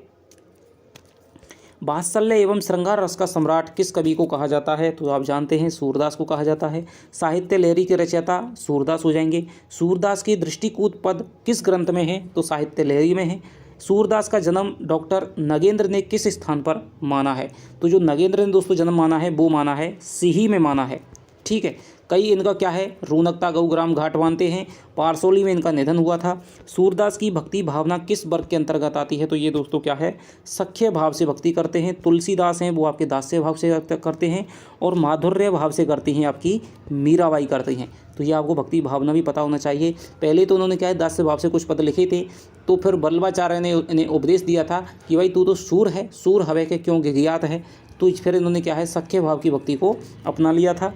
S1: वात्सल्य एवं श्रृंगार रस का सम्राट किस कवि को कहा जाता है, तो आप जानते हैं सूरदास को कहा जाता है। साहित्य लहरी के रचयिता सूरदास हो जाएंगे। सूरदास की दृष्टिकूट पद किस ग्रंथ में है, तो साहित्य लहरी में है। सूरदास का जन्म डॉक्टर नगेंद्र ने किस स्थान पर माना है, तो जो नगेंद्र ने दोस्तों जन्म माना है वो माना है सिही में माना है। ठीक है, कई इनका क्या है, रूनकता गौग्राम घाट मानते हैं, पारसोली में इनका निधन हुआ था। सूरदास की भक्ति भावना किस वर्ग के अंतर्गत आती है, तो ये दोस्तों क्या है, सख्य भाव से भक्ति करते हैं। तुलसीदास हैं वो आपके दास्य भाव से करते हैं, और माधुर्य भाव से करती हैं आपकी मीराबाई करती हैं। तो ये आपको भक्ति भावना भी पता होना चाहिए। पहले तो उन्होंने क्या है, दास्य भाव से कुछ पद लिखे थे, तो फिर बल्लभाचार्य ने इन्हें उपदेश दिया था कि भाई तू तो सूर है, सूर हवे के क्यों गिज्ञात है, तो फिर इन्होंने क्या है, सख्य भाव की भक्ति को अपना लिया था।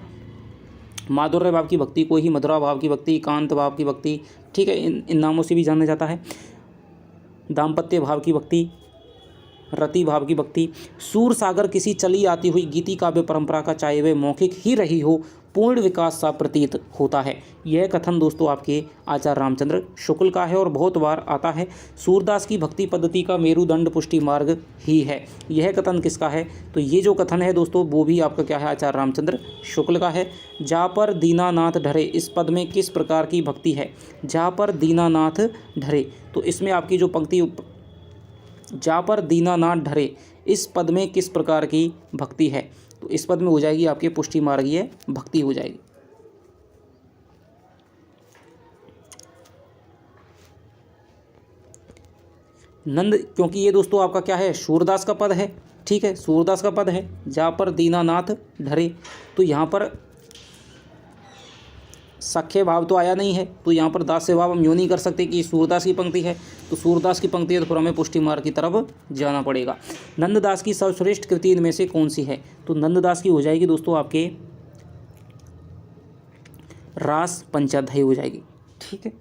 S1: माधुर्य भाव की भक्ति को ही मधुरा भाव की भक्ति, कांत भाव की भक्ति, ठीक है, इन नामों से भी जाना जाता है। दाम्पत्य भाव की भक्ति, रति भाव की भक्ति। सूर सागर किसी चली आती हुई गीति काव्य परंपरा का चाहे वह मौखिक ही रही हो पूर्ण विकास सा प्रतीत होता है। यह कथन दोस्तों आपके आचार्य रामचंद्र शुक्ल का है और बहुत बार आता है। सूरदास की भक्ति पद्धति का मेरुदंड पुष्टि मार्ग ही है, यह कथन किसका है, तो ये जो कथन है दोस्तों वो भी आपका क्या है, आचार्य रामचंद्र शुक्ल का है। जा पर दीनानाथ ढरे, इस पद में किस प्रकार की भक्ति है, जा पर दीनानाथ ढरे, तो इसमें आपकी जो पंक्ति जा पर दीनानाथ ढरे, इस पद में किस प्रकार की भक्ति है, तो इस पद में हो जाएगी आपके पुष्टि मार्गीय भक्ति हो जाएगी। नंद, क्योंकि ये दोस्तों आपका क्या है, सूरदास का पद है। ठीक है, सूरदास का पद है, जा पर दीनानाथ ढरे, तो यहाँ पर सख्य भाव तो आया नहीं है, तो यहाँ पर दास्य भाव हम यूँ नहीं कर सकते कि सूरदास की पंक्ति है, तो सूरदास की पंक्ति है तो फिर हमें पुष्टि मार्ग की तरफ जाना पड़ेगा। नंददास की सर्वश्रेष्ठ कृति इनमें से कौन सी है, तो नंददास की हो जाएगी दोस्तों आपके रास पंचाध्यायी हो जाएगी। ठीक है,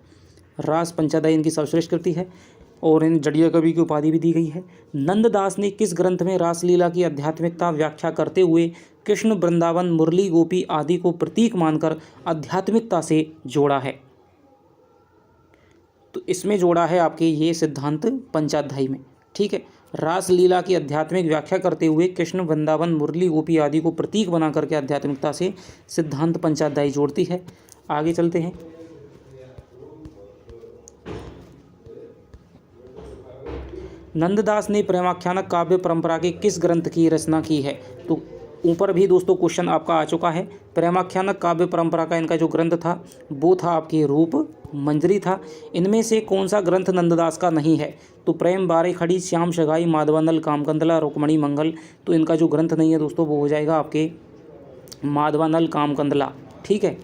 S1: रास पंचाध्यायी इनकी सर्वश्रेष्ठ कृति है और इन जड़िया कवि की उपाधि भी दी गई है। नंददास ने किस ग्रंथ में रासलीला की आध्यात्मिकता व्याख्या करते हुए कृष्ण, वृंदावन, मुरली, गोपी आदि को प्रतीक मानकर आध्यात्मिकता से जोड़ा है, तो इसमें जोड़ा है आपके ये सिद्धांत पंचाध्यायी में। ठीक है, रासलीला की आध्यात्मिक व्याख्या करते हुए कृष्ण, वृंदावन, मुरली, गोपी आदि को प्रतीक बना करके आध्यात्मिकता से सिद्धांत पंचाध्यायी जोड़ती है। आगे चलते हैं। नंददास ने प्रेमाख्यानक काव्य परंपरा के किस ग्रंथ की रचना की है, तो ऊपर भी दोस्तों क्वेश्चन आपका आ चुका है। प्रेमाख्यानक काव्य परंपरा का इनका जो ग्रंथ था वो था आपके रूप मंजरी था। इनमें से कौन सा ग्रंथ नंददास का नहीं है, तो प्रेम बारे खड़ी, श्याम सगाई, माधवानल, कामकंदला, रुक्मणी मंगल, तो इनका जो ग्रंथ नहीं है दोस्तों वो हो जाएगा आपके माधवानल कामकंदला। ठीक है,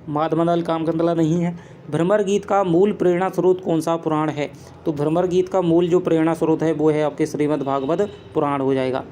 S1: माधवमंडल कामकंतला नहीं है। भ्रमर गीत का मूल प्रेरणा स्रोत कौन सा पुराण है? तो भ्रमर गीत का मूल जो प्रेरणा स्रोत है वो है आपके श्रीमद् भागवत पुराण हो जाएगा।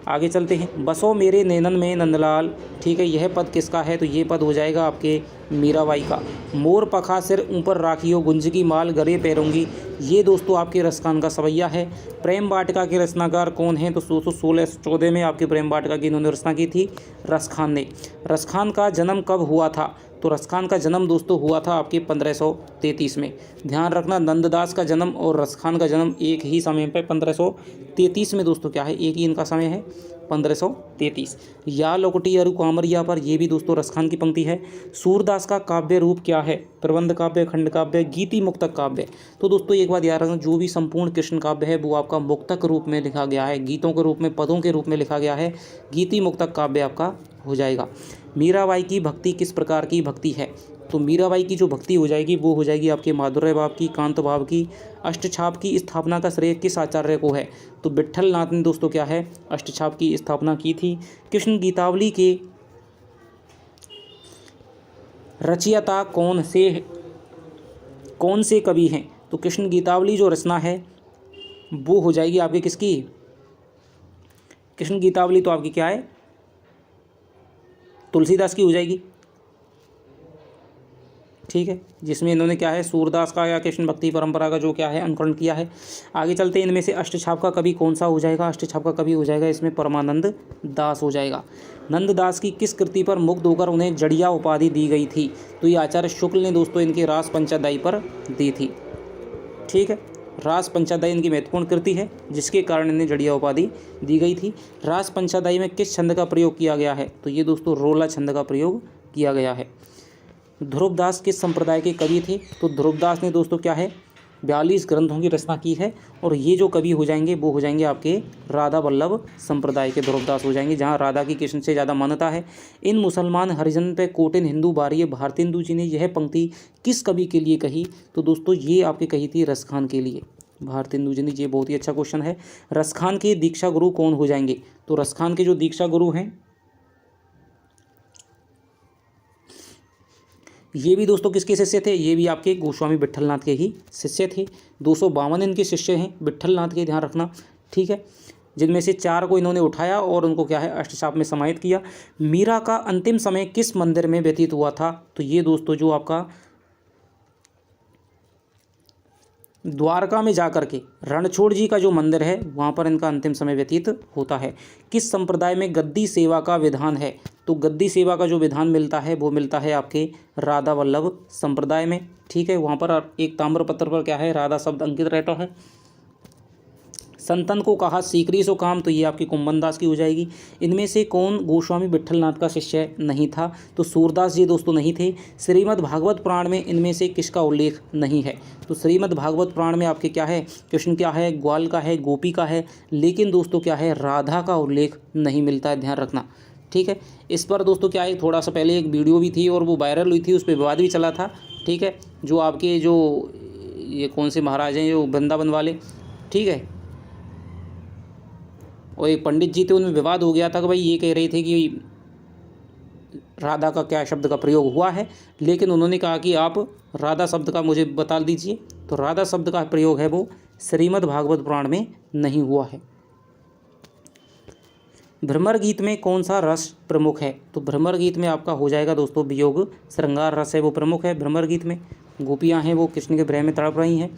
S1: आगे चलते हैं। बसो मेरे नैनन में नंदलाल, ठीक है, यह पद किसका है? तो ये पद हो जाएगा आपके मीराबाई का। मोर पखा सिर ऊपर राखियो, गुंज की माल गरे पैरूंगी, ये दोस्तों आपके रसखान का सवैया है। प्रेम वाटिका के रचनाकार कौन हैं? तो 1614 में आपके प्रेम वाटिका की इन्होंने रचना की थी, रसखान ने। रसखान का जन्म कब हुआ था? तो रसखान का जन्म दोस्तों हुआ था आपके 1533 में। ध्यान रखना, नंददास का जन्म और रसखान का जन्म एक ही समय पर 1533 में दोस्तों क्या है, एक ही इनका समय है, 1533। या लोकटी अरु कामरिया पर, ये भी दोस्तों रसखान की पंक्ति है। सूरदास का काव्य रूप क्या है? प्रबंध काव्य, खंड काव्य, गीति मुक्तक काव्य। तो दोस्तों एक बात याद रखना, जो भी संपूर्ण कृष्ण काव्य है वो आपका मुक्तक रूप में लिखा गया है, गीतों के रूप में, पदों के रूप में लिखा गया है, गीति मुक्तक काव्य आपका हो जाएगा। मीराबाई की भक्ति किस प्रकार की भक्ति है? तो मीराबाई की जो भक्ति हो जाएगी वो हो जाएगी आपके माधुर्य भाव की, कांत भाव की। अष्टछाप की स्थापना का श्रेय किस आचार्य को है? तो विट्ठल नाथ ने दोस्तों क्या है, अष्टछाप की स्थापना की थी। कृष्ण गीतावली के रचयिता कौन से कवि हैं? तो कृष्ण गीतावली जो रचना है वो हो जाएगी आपकी किसकी? कृष्ण गीतावली तो आपकी क्या है, तुलसीदास की हो जाएगी, ठीक है, जिसमें इन्होंने क्या है, सूरदास का या कृष्ण भक्ति परंपरा का जो क्या है अनुकरण किया है। आगे चलते हैं, इनमें से अष्टछाप का कवि कौन सा हो जाएगा? अष्टछाप का कवि हो जाएगा इसमें परमानंद दास हो जाएगा। नंददास की किस कृति पर मुग्ध होकर उन्हें जड़िया उपाधि दी गई थी? तो ये आचार्य शुक्ल ने दोस्तों इनके रास पंचाध्यायी पर दी थी, ठीक है। रास पंचाध्यायी इनकी महत्वपूर्ण कृति है जिसके कारण इन्हें जड़िया उपाधि दी गई थी। रास पंचाध्यायी में किस छंद का प्रयोग किया गया है? तो ये दोस्तों रोला छंद का प्रयोग किया गया है। ध्रुवदास किस संप्रदाय के कवि थे? तो ध्रुवदास ने दोस्तों क्या है, 42 ग्रंथों की रचना की है, और ये जो कवि हो जाएंगे वो हो जाएंगे आपके राधा वल्लभ संप्रदाय के ध्रुवदास हो जाएंगे, जहाँ राधा की कृष्ण से ज़्यादा मान्यता है। इन मुसलमान हरिजन पे कोटिन हिंदू बारिय भारतेंदु जी ने यह पंक्ति किस कवि के लिए कही? तो दोस्तों ये आपकी कही थी रसखान के लिए, भारतेंदु जी ने। ये बहुत ही अच्छा क्वेश्चन है। रसखान के दीक्षा गुरु कौन हो जाएंगे? तो रसखान के जो दीक्षा गुरु हैं ये भी दोस्तों किसके शिष्य थे? ये भी आपके गोस्वामी विट्ठलनाथ के ही शिष्य थे। 252 इनके शिष्य हैं विट्ठलनाथ के, ध्यान रखना, ठीक है, जिनमें से 4 को इन्होंने उठाया और उनको क्या है अष्टछाप में समाहित किया। मीरा का अंतिम समय किस मंदिर में व्यतीत हुआ था? तो ये दोस्तों जो आपका द्वारका में जाकर के रणछोड़ जी का जो मंदिर है वहाँ पर इनका अंतिम समय व्यतीत होता है। किस संप्रदाय में गद्दी सेवा का विधान है? तो गद्दी सेवा का जो विधान मिलता है वो मिलता है आपके राधा वल्लभ संप्रदाय में, ठीक है। वहाँ पर एक ताम्रपत्र पर क्या है, राधा शब्द अंकित रहता है। संतन को कहा सीकरी सो काम, तो ये आपकी कुंभन दास की हो जाएगी। इनमें से कौन गोस्वामी विट्ठलनाथ का शिष्य नहीं था? तो सूरदास जी दोस्तों नहीं थे। श्रीमद् भागवत पुराण में इनमें से किसका उल्लेख नहीं है? तो श्रीमद् भागवत पुराण में आपके क्या है, कृष्ण क्या है, ग्वाल का है, गोपी का है, लेकिन दोस्तों क्या है, राधा का उल्लेख नहीं मिलता है, ध्यान रखना, ठीक है। इस पर दोस्तों क्या है, थोड़ा सा पहले एक वीडियो भी थी और वो वायरल हुई थी, उस पर विवाद भी चला था, ठीक है। जो आपके जो ये कौन से महाराज हैं जो वृंदावन वाले, ठीक है, और एक पंडित जी थे, उनमें विवाद हो गया था कि भाई ये कह रहे थे कि राधा का क्या शब्द का प्रयोग हुआ है, लेकिन उन्होंने कहा कि आप राधा शब्द का मुझे बता दीजिए। तो राधा शब्द का प्रयोग है वो श्रीमद् भागवत पुराण में नहीं हुआ है। भ्रमर गीत में कौन सा रस प्रमुख है? तो भ्रमर गीत में आपका हो जाएगा दोस्तों वियोग श्रृंगार रस है वो प्रमुख है। भ्रमर गीत में गोपियाँ हैं वो कृष्ण के प्रेम में तड़प रही हैं,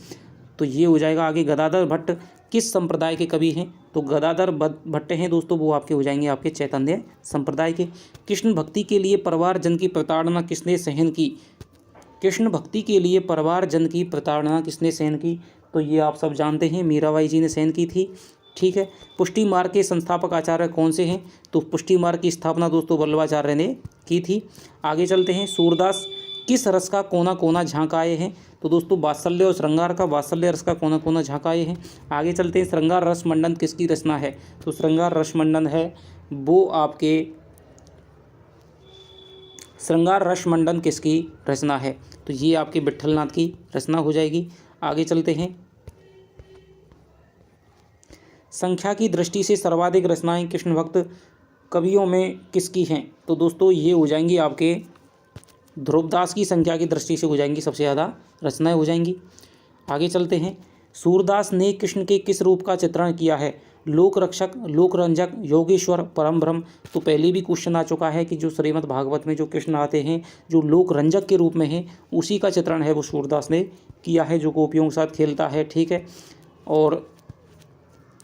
S1: तो ये हो जाएगा। आगे गदाधर भट्ट किस संप्रदाय के कवि हैं? तो गदाधर भट्ट हैं दोस्तों वो आपके हो जाएंगे आपके चैतन्य संप्रदाय के। कृष्ण भक्ति के लिए परिवारजन की प्रताड़ना किसने सहन की? कृष्ण भक्ति के लिए परिवारजन की प्रताड़ना किसने सहन की? तो ये आप सब जानते हैं, मीराबाई जी ने सहन की थी, ठीक है। पुष्टि मार्ग के संस्थापक आचार्य कौन से हैं? तो पुष्टि मार्ग की स्थापना दोस्तों वल्लभाचार्य ने की थी। आगे चलते हैं, सूरदास किस रस का कोना कोना झांकाए हैं? तो दोस्तों वात्सल्य और श्रृंगार का, वात्सल्य रस का कोना कोना झांकाए हैं। आगे चलते हैं, श्रृंगार रस मंडन किसकी रचना है? तो श्रृंगार रस मंडन है वो आपके श्रृंगार रस मंडन किसकी रचना है? तो ये आपके विट्ठलनाथ की रचना हो जाएगी। आगे चलते हैं, संख्या की दृष्टि से सर्वाधिक रचनाएं कृष्ण भक्त कवियों में किसकी हैं? तो दोस्तों ये हो जाएंगी आपके ध्रुवदास की संख्या की दृष्टि से हो जाएंगी, सबसे ज़्यादा रचनाएं हो जाएंगी। आगे चलते हैं। सूरदास ने कृष्ण के किस रूप का चित्रण किया है? लोक रक्षक, लोक रंजक, योगेश्वर, परम ब्रह्म। तो पहले भी क्वेश्चन आ चुका है कि जो श्रीमद् भागवत में जो कृष्ण आते हैं जो लोक रंजक के रूप में है, उसी का चित्रण है वो सूरदास ने किया है, जो गोपियों के साथ खेलता है, ठीक है, और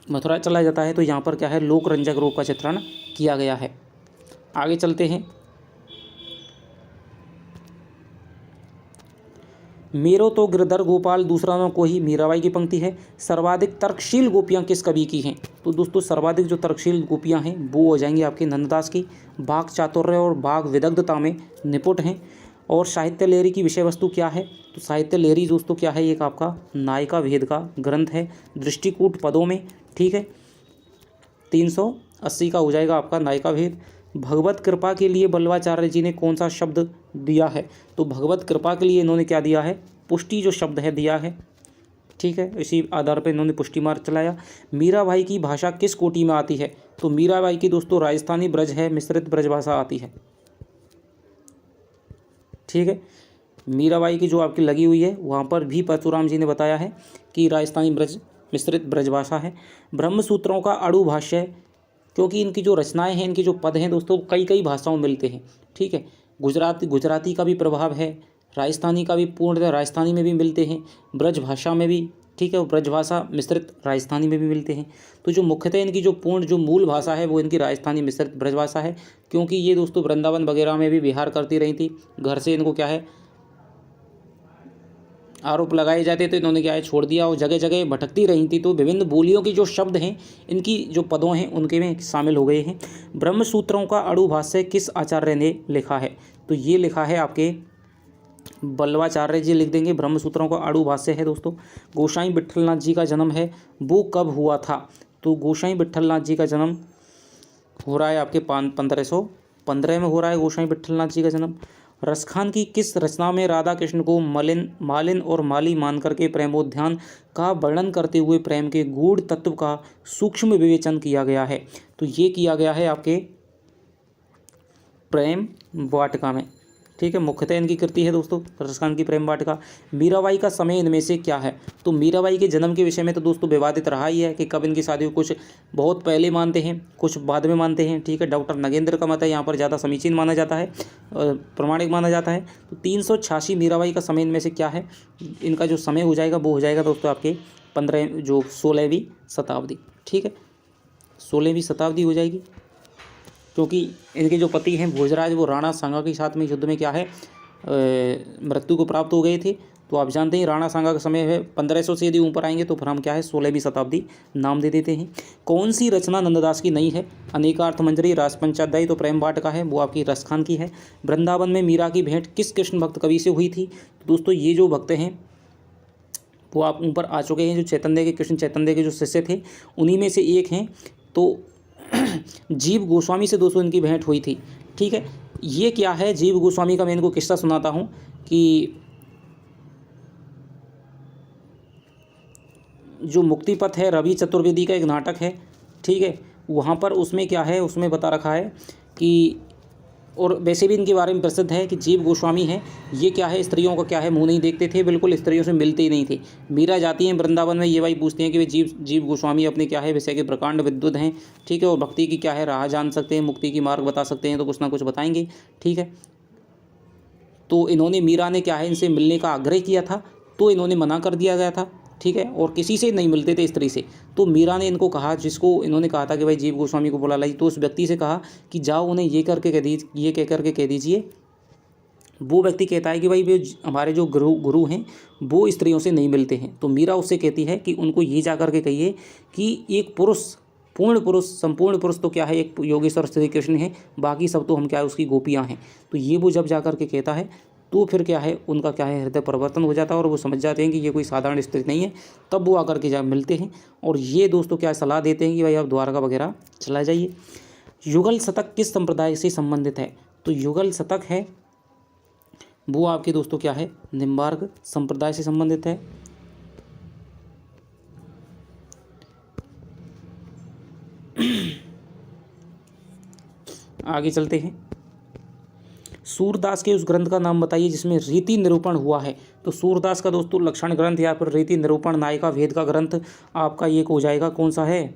S1: मथुरा चला जाता है। तो यहाँ पर क्या है, लोक रंजक रूप का चित्रण किया गया है। आगे चलते हैं। मेरो तो गिरधर गोपाल दूसरा नाम कोई, मीराबाई की पंक्ति है। सर्वाधिक तर्कशील गोपियाँ किस कवि की हैं? तो दोस्तों सर्वाधिक जो तर्कशील गोपियाँ हैं वो हो जाएंगी आपके नंददास की। वाक चातुर्य और वाक विदग्धता में निपुण हैं। और साहित्य लहरी की विषय वस्तु क्या है? तो साहित्य लहरी दोस्तों क्या है, एक आपका नायिका भेद का ग्रंथ है, दृष्टिकूट पदों में, ठीक है, 380 का हो जाएगा आपका नायिका भेद। भगवत कृपा के लिए बल्लवाचार्य जी ने कौन सा शब्द दिया है? तो भगवत कृपा के लिए इन्होंने क्या दिया है? पुष्टि जो शब्द है दिया है, ठीक है, इसी आधार पर इन्होंने पुष्टि मार्ग चलाया। मीराबाई की भाषा किस कोटि में आती है? तो मीराबाई की दोस्तों राजस्थानी ब्रज है, मिश्रित ब्रज भाषा आती है, ठीक है। मीराबाई की जो आपकी लगी हुई है वहाँ पर भी परशुराम जी ने बताया है कि राजस्थानी ब्रज मिश्रित ब्रजभाषा है। ब्रह्म सूत्रों का अड़ु भाष्य है, क्योंकि इनकी जो रचनाएं हैं, इनके जो पद हैं दोस्तों कई कई भाषाओं में मिलते हैं, ठीक है। गुजराती का भी प्रभाव है, राजस्थानी का भी पूर्ण राजस्थानी में भी मिलते हैं, ब्रज भाषा में भी, ठीक है, और ब्रजभाषा मिश्रित राजस्थानी में भी मिलते हैं। तो जो मुख्यतः इनकी जो पूर्ण जो मूल भाषा है वो इनकी राजस्थानी मिश्रित ब्रजभाषा है, क्योंकि ये दोस्तों वृंदावन वगैरह में भी विहार करती रही थी। घर से इनको क्या है आरोप लगाए जाते तो इन्होंने क्या है छोड़ दिया, और जगह जगह भटकती रही थी। तो विभिन्न बोलियों के जो शब्द हैं इनकी जो पदों हैं उनके में शामिल हो गए हैं। ब्रह्म सूत्रों का अड़ु भाष्य किस आचार्य ने लिखा है? तो ये लिखा है आपके बल्लवाचार्य जी लिख देंगे। ब्रह्म सूत्रों का अड़ु भाष्य है दोस्तों। गोसाई विट्ठलनाथ जी का जन्म है, वो कब हुआ था? तो गोसाई विट्ठलनाथ जी का जन्म हो रहा है आपके 1515 में हो रहा है गोसाई विट्ठलनाथ जी का जन्म। रसखान की किस रचना में राधा कृष्ण को मालिन और माली मान करके प्रेमोद्यान का वर्णन करते हुए प्रेम के गूढ़ तत्व का सूक्ष्म विवेचन किया गया है? तो ये किया गया है आपके प्रेम वाटिका में, ठीक है। मुख्यतः इनकी कृति है दोस्तों रसखान की प्रेम वाटिका। मीराबाई का समय इनमें से क्या है? तो मीराबाई के जन्म के विषय में तो दोस्तों विवादित रहा ही है कि कब इनकी शादी हुई। कुछ बहुत पहले मानते हैं, कुछ बाद में मानते हैं, ठीक है। डॉक्टर नगेंद्र का मत है यहाँ पर ज़्यादा समीचीन माना जाता है, प्रमाणिक माना जाता है। तो 386 मीराबाई का समय इनमें से क्या है? इनका जो समय हो जाएगा वो हो जाएगा दोस्तों आपके 16वीं शताब्दी, ठीक है, 16वीं शताब्दी हो जाएगी, क्योंकि इनके जो पति हैं भोजराज वो राणा सांगा के साथ में युद्ध में क्या है मृत्यु को प्राप्त हो गए थे। तो आप जानते हैं राणा सांगा का समय है 1500 से यदि ऊपर आएंगे तो फिर हम क्या है 16वीं शताब्दी नाम दे देते हैं। कौन सी रचना नंददास की नहीं है? अनेकार्थ मंजरी, रासपंचाध्यायी तो प्रेम वाटिका है, वो आपकी रसखान की है। वृंदावन में मीरा की भेंट किस कृष्ण भक्त कवि से हुई थी? तो दोस्तों ये जो भक्त हैं वो आप ऊपर आ चुके हैं, जो चैतन्य के कृष्ण चैतन्य के जो शिष्य थे उन्हीं में से एक हैं। तो जीव गोस्वामी से दोस्तों इनकी भेंट हुई थी, ठीक है। ये क्या है जीव गोस्वामी का, मैं इनको किस्सा सुनाता हूँ कि जो मुक्तिपथ है रवि चतुर्वेदी का एक नाटक है, ठीक है, वहाँ पर उसमें क्या है उसमें बता रखा है कि, और वैसे भी इनके बारे में प्रसिद्ध है कि जीव गोस्वामी है ये क्या है स्त्रियों का क्या है मुंह नहीं देखते थे, बिल्कुल स्त्रियों से मिलते ही नहीं थे। मीरा जाती हैं वृंदावन में, ये भाई पूछते हैं कि वे जीव गोस्वामी अपने क्या है विषय के प्रकांड विद्वत हैं, ठीक है, और भक्ति की क्या है राह जान सकते हैं, मुक्ति की मार्ग बता सकते हैं, तो कुछ ना कुछ बताएंगे, ठीक है। तो इन्होंने मीरा ने क्या है इनसे मिलने का आग्रह किया था, तो इन्होंने मना कर दिया गया था, ठीक है, और किसी से नहीं मिलते थे स्त्री से। तो मीरा ने इनको कहा, जिसको इन्होंने कहा था कि भाई जीव गोस्वामी को बुला लाई, तो उस व्यक्ति से कहा कि जाओ उन्हें ये कह करके कह दीजिए। वो व्यक्ति कहता है कि भाई वे हमारे जो गुरु हैं वो स्त्रियों से नहीं मिलते हैं। तो मीरा उससे कहती है कि उनको ये जा कर के कहिए कि एक पुरुष पूर्ण पुरुष संपूर्ण पुरुष तो क्या है एक योगेश्वर श्री कृष्ण है, बाकी सब तो हम क्या है उसकी गोपियाँ हैं। तो ये वो जब जा कर के कहता है तो फिर क्या है उनका क्या है हृदय परिवर्तन हो जाता है और वो समझ जाते हैं कि ये कोई साधारण स्त्री नहीं है। तब वो आकर के जब मिलते हैं और ये दोस्तों क्या सलाह देते हैं कि भाई आप द्वारका वगैरह चला जाइए। युगल शतक किस संप्रदाय से संबंधित है? तो युगल शतक है वो आपके दोस्तों क्या है निम्बार्क संप्रदाय से संबंधित है। आगे चलते हैं। सूरदास के उस ग्रंथ का नाम बताइए जिसमें रीति निरूपण हुआ है। तो सूरदास का दोस्तों लक्षण ग्रंथ या फिर रीति निरूपण नायिका भेद का ग्रंथ आपका ये हो जाएगा, कौन सा है,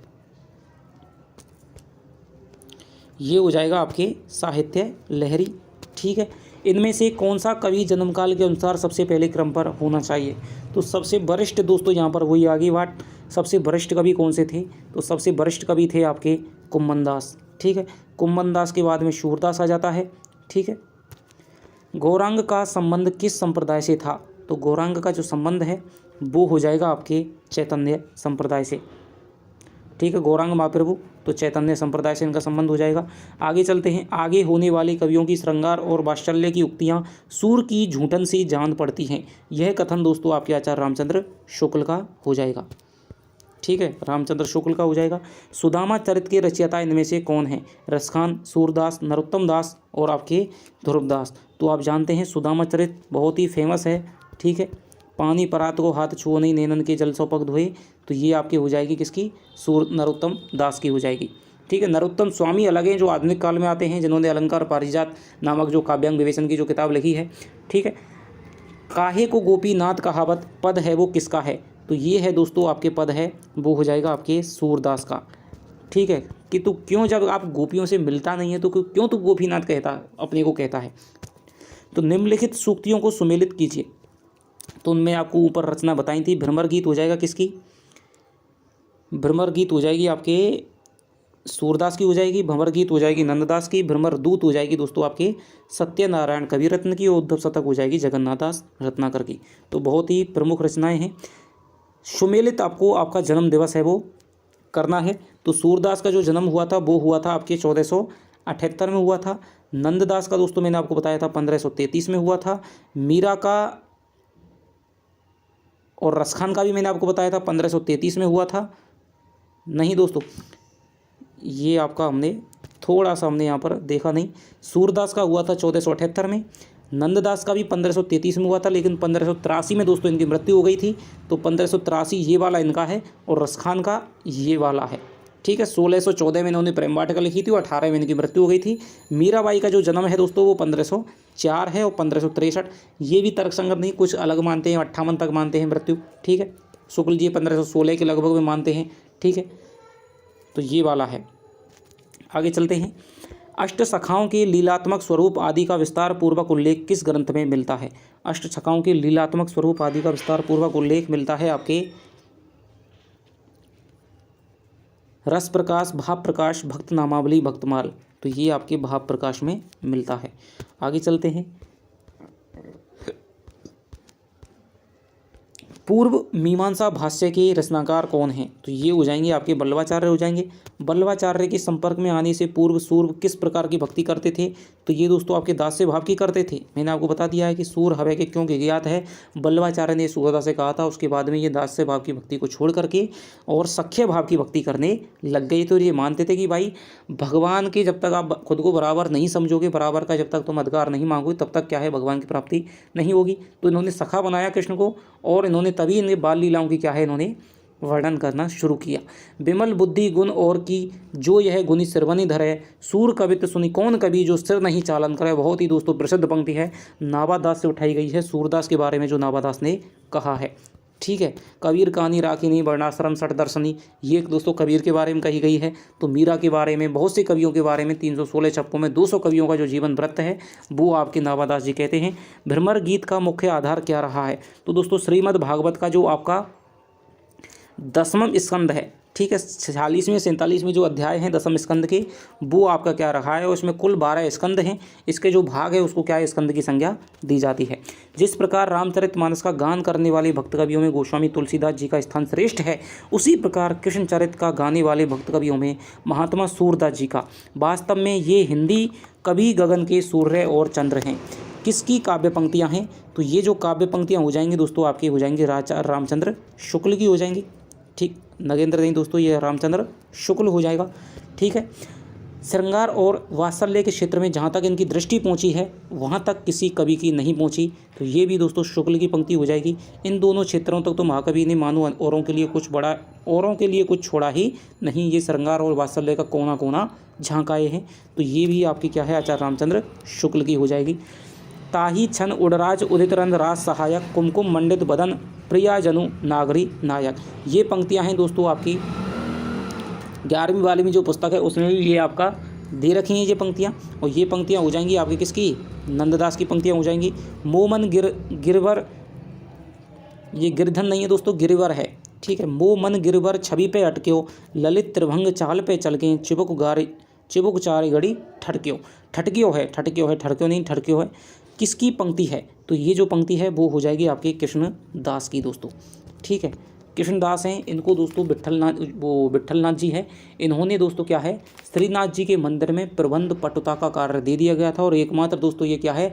S1: ये हो जाएगा आपके साहित्य लहरी। ठीक है, इनमें से कौन सा कवि जन्मकाल के अनुसार सबसे पहले क्रम पर होना चाहिए। तो सबसे वरिष्ठ दोस्तों यहाँ पर वही आगे बात, सबसे वरिष्ठ कवि कौन से थे, तो सबसे वरिष्ठ कवि थे आपके कुम्मन दास। ठीक है, कुम्मन दास के बाद में सूरदास आ जाता है। ठीक है, गौरांग का संबंध किस संप्रदाय से था, तो गौरांग का जो संबंध है वो हो जाएगा आपके चैतन्य संप्रदाय से। ठीक है, गौरांग महाप्रभु तो चैतन्य संप्रदाय से इनका संबंध हो जाएगा। आगे चलते हैं। आगे होने वाले कवियों की श्रृंगार और वात्सल्य की उक्तियाँ सूर की झूठन से जान पड़ती हैं। यह कथन दोस्तों आपके आचार्य रामचंद्र शुक्ल का हो जाएगा। ठीक है, रामचंद्र शुक्ल का हो जाएगा। सुदामा चरित्र के रचयिता इनमें से कौन है, रसखान, सूरदास, नरोत्तम दास और आपके ध्रुवदास। तो आप जानते हैं सुदामा चरित्र बहुत ही फेमस है। ठीक है, पानी परात को हाथ छुओ नहीं, नैनन के जल सो पग धोए, तो ये आपकी हो जाएगी किसकी, नरोत्तम दास की हो जाएगी। ठीक है, नरोत्तम स्वामी अलग हैं जो आधुनिक काल में आते हैं, जिन्होंने अलंकार पारिजात नामक जो काव्यांग विवेचन की जो किताब लिखी है। ठीक है, काहे को गोपीनाथ कहावत पद है वो किसका है, तो ये है दोस्तों आपके पद है वो हो जाएगा आपके सूरदास का। ठीक है, कि तू क्यों जब आप गोपियों से मिलता नहीं है तो क्यों तू गोपीनाथ कहता अपने को कहता है। तो निम्नलिखित सूक्तियों को सुमेलित कीजिए। तो उनमें आपको ऊपर रचना बताई थी। भ्रमर गीत हो जाएगा किसकी, भ्रमर गीत हो जाएगी आपके सूरदास की हो जाएगी, भंवर गीत हो जाएगी नंददास की, भ्रमर दूत हो जाएगी दोस्तों आपके सत्यनारायण कवि रत्न की, और उद्धव शतक हो जाएगी जगन्नाथ दास रत्नाकर की। तो बहुत ही प्रमुख रचनाएं हैं। सुमेलित आपको आपका जन्म दिवस है वो करना है। तो सूरदास का जो जन्म हुआ था वो हुआ था आपके 1478 में हुआ था। नंददास का दोस्तों मैंने आपको बताया था 1533 में हुआ था। मीरा का और रसखान का भी मैंने आपको बताया था 1533 में हुआ था। नहीं दोस्तों, ये आपका हमने थोड़ा सा हमने यहाँ पर देखा नहीं। सूरदास का हुआ था 1478 में, नंददास का भी 1533 में हुआ था, लेकिन 1583 में दोस्तों इनकी मृत्यु हो गई थी। तो 1583 ये वाला इनका है और रसखान का ये वाला है। ठीक है, 1614 में इन्होंने प्रेम वाटिका लिखी थी और 18 में इनकी मृत्यु हो गई थी। मीराबाई का जो जन्म है दोस्तों वो 1504 है और 1563 ये भी तर्कसंगत नहीं, कुछ अलग मानते हैं, 58 तक मानते हैं मृत्यु। ठीक है, शुक्ल जी 1516 के लगभग में मानते हैं। ठीक है, तो ये वाला है। आगे चलते हैं। अष्ट सखाओं के लीलात्मक स्वरूप आदि का विस्तार पूर्वक उल्लेख किस ग्रंथ में मिलता है। अष्ट सखाओं के लीलात्मक स्वरूप आदि का विस्तार पूर्वक उल्लेख मिलता है आपके रस प्रकाश, भाव प्रकाश, भक्त नामावली, भक्तमाल। तो ये आपके भाव प्रकाश में मिलता है। आगे चलते हैं। पूर्व मीमांसा भाष्य के रचनाकार कौन हैं, तो ये हो जाएंगे आपके बल्लवाचार्य हो जाएंगे। बल्लवाचार्य के संपर्क में आने से पूर्व सूर किस प्रकार की भक्ति करते थे, तो ये दोस्तों आपके दास्य भाव की करते थे। मैंने आपको बता दिया है कि सूर हवे के क्यों ज्ञात है, बल्लवाचार्य ने सूरदास से कहा था। उसके बाद में ये दास्य भाव की भक्ति को छोड़ करके और सख्य भाव की भक्ति करने लग गए। तो ये मानते थे कि भाई भगवान के जब तक आप खुद को बराबर नहीं समझोगे, बराबर का जब तक तुम अधिकार नहीं मांगोगे, तब तक क्या है भगवान की प्राप्ति नहीं होगी। तो इन्होंने सखा बनाया कृष्ण को, और इन्होंने तभी इनके बाल लीलाओं की क्या है इन्होंने वर्णन करना शुरू किया। विमल बुद्धि गुण और की जो यह गुणी सिरवनी धरे, सूर कवित सुनी कौन कवि जो सिर नहीं चालन करे। बहुत ही दोस्तों प्रसिद्ध पंक्ति है, नाबादास से उठाई गई है, सूरदास के बारे में जो नाबादास ने कहा है। ठीक है, कबीर कहानी राखिनी वर्णाश्रम सठ दर्शनी, ये दोस्तों कबीर के बारे में कही गई है। तो मीरा के बारे में, बहुत से कवियों के बारे में 316 छप्पों में 200 कवियों का जो जीवन वृत्त है वो आपके नाबादास जी कहते हैं। भ्रमर गीत का मुख्य आधार क्या रहा है, तो दोस्तों श्रीमद् भागवत का जो आपका 10वां स्कंद है। ठीक है, 46वें 47वें जो अध्याय हैं 10वें स्कंद के, वो आपका क्या रहा है, उसमें कुल 12 स्कंद हैं। इसके जो भाग है उसको क्या है, स्कंद की संज्ञा दी जाती है। जिस प्रकार रामचरितमानस का गान करने वाले भक्त कवियों में गोस्वामी तुलसीदास जी का स्थान श्रेष्ठ है, उसी प्रकार कृष्णचरित का गाने वाले भक्त कवियों में महात्मा सूरदास जी का। वास्तव में ये हिंदी कवि गगन के सूर्य और चंद्र हैं। किसकी काव्य पंक्तियाँ हैं, तो ये जो काव्य पंक्तियाँ हो जाएंगी दोस्तों आपकी हो जाएंगी रामचंद्र शुक्ल की हो जाएंगी। ठीक, नगेंद्र नहीं दोस्तों, ये रामचंद्र शुक्ल हो जाएगा। ठीक है, श्रृंगार और वात्सल्य के क्षेत्र में जहाँ तक इनकी दृष्टि पहुँची है वहाँ तक किसी कवि की नहीं पहुँची। तो ये भी दोस्तों शुक्ल की पंक्ति हो जाएगी। इन दोनों क्षेत्रों तक तो महाकवि ने मानो औरों के लिए कुछ छोड़ा ही नहीं। ये श्रृंगार और वात्सल्य का कोना कोना झांकाए हैं। तो ये भी आपकी क्या है, आचार्य रामचंद्र शुक्ल की हो जाएगी। ताही छन उडराज उदित रंग राज सहायक कुमकुम मंडित बदन प्रिया जनु नागरी नायक। ये पंक्तियाँ हैं दोस्तों आपकी 11वीं 12वीं जो पुस्तक है उसमें भी ये आपका दे रखी हैं ये पंक्तियाँ। और ये पंक्तियाँ हो जाएंगी आपकी किसकी, नंददास की पंक्तियाँ हो जाएंगी। मोमन गिरवर, ये गिरधन नहीं है दोस्तों, गिरवर है, ठीक है। मोमन गिरवर छवि पे अटक्यो ललित त्रिभंग चाल पे चलके चिबुक चारे घड़ी ठटक्यो है। किसकी पंक्ति है, तो ये जो पंक्ति है वो हो जाएगी आपके कृष्णदास की दोस्तों, ठीक है। कृष्णदास हैं, इनको दोस्तों विट्ठलनाथ जी है। इन्होंने दोस्तों क्या है, श्रीनाथ जी के मंदिर में प्रबंध पटुता का कार्य दे दिया गया था। और एकमात्र दोस्तों ये क्या है,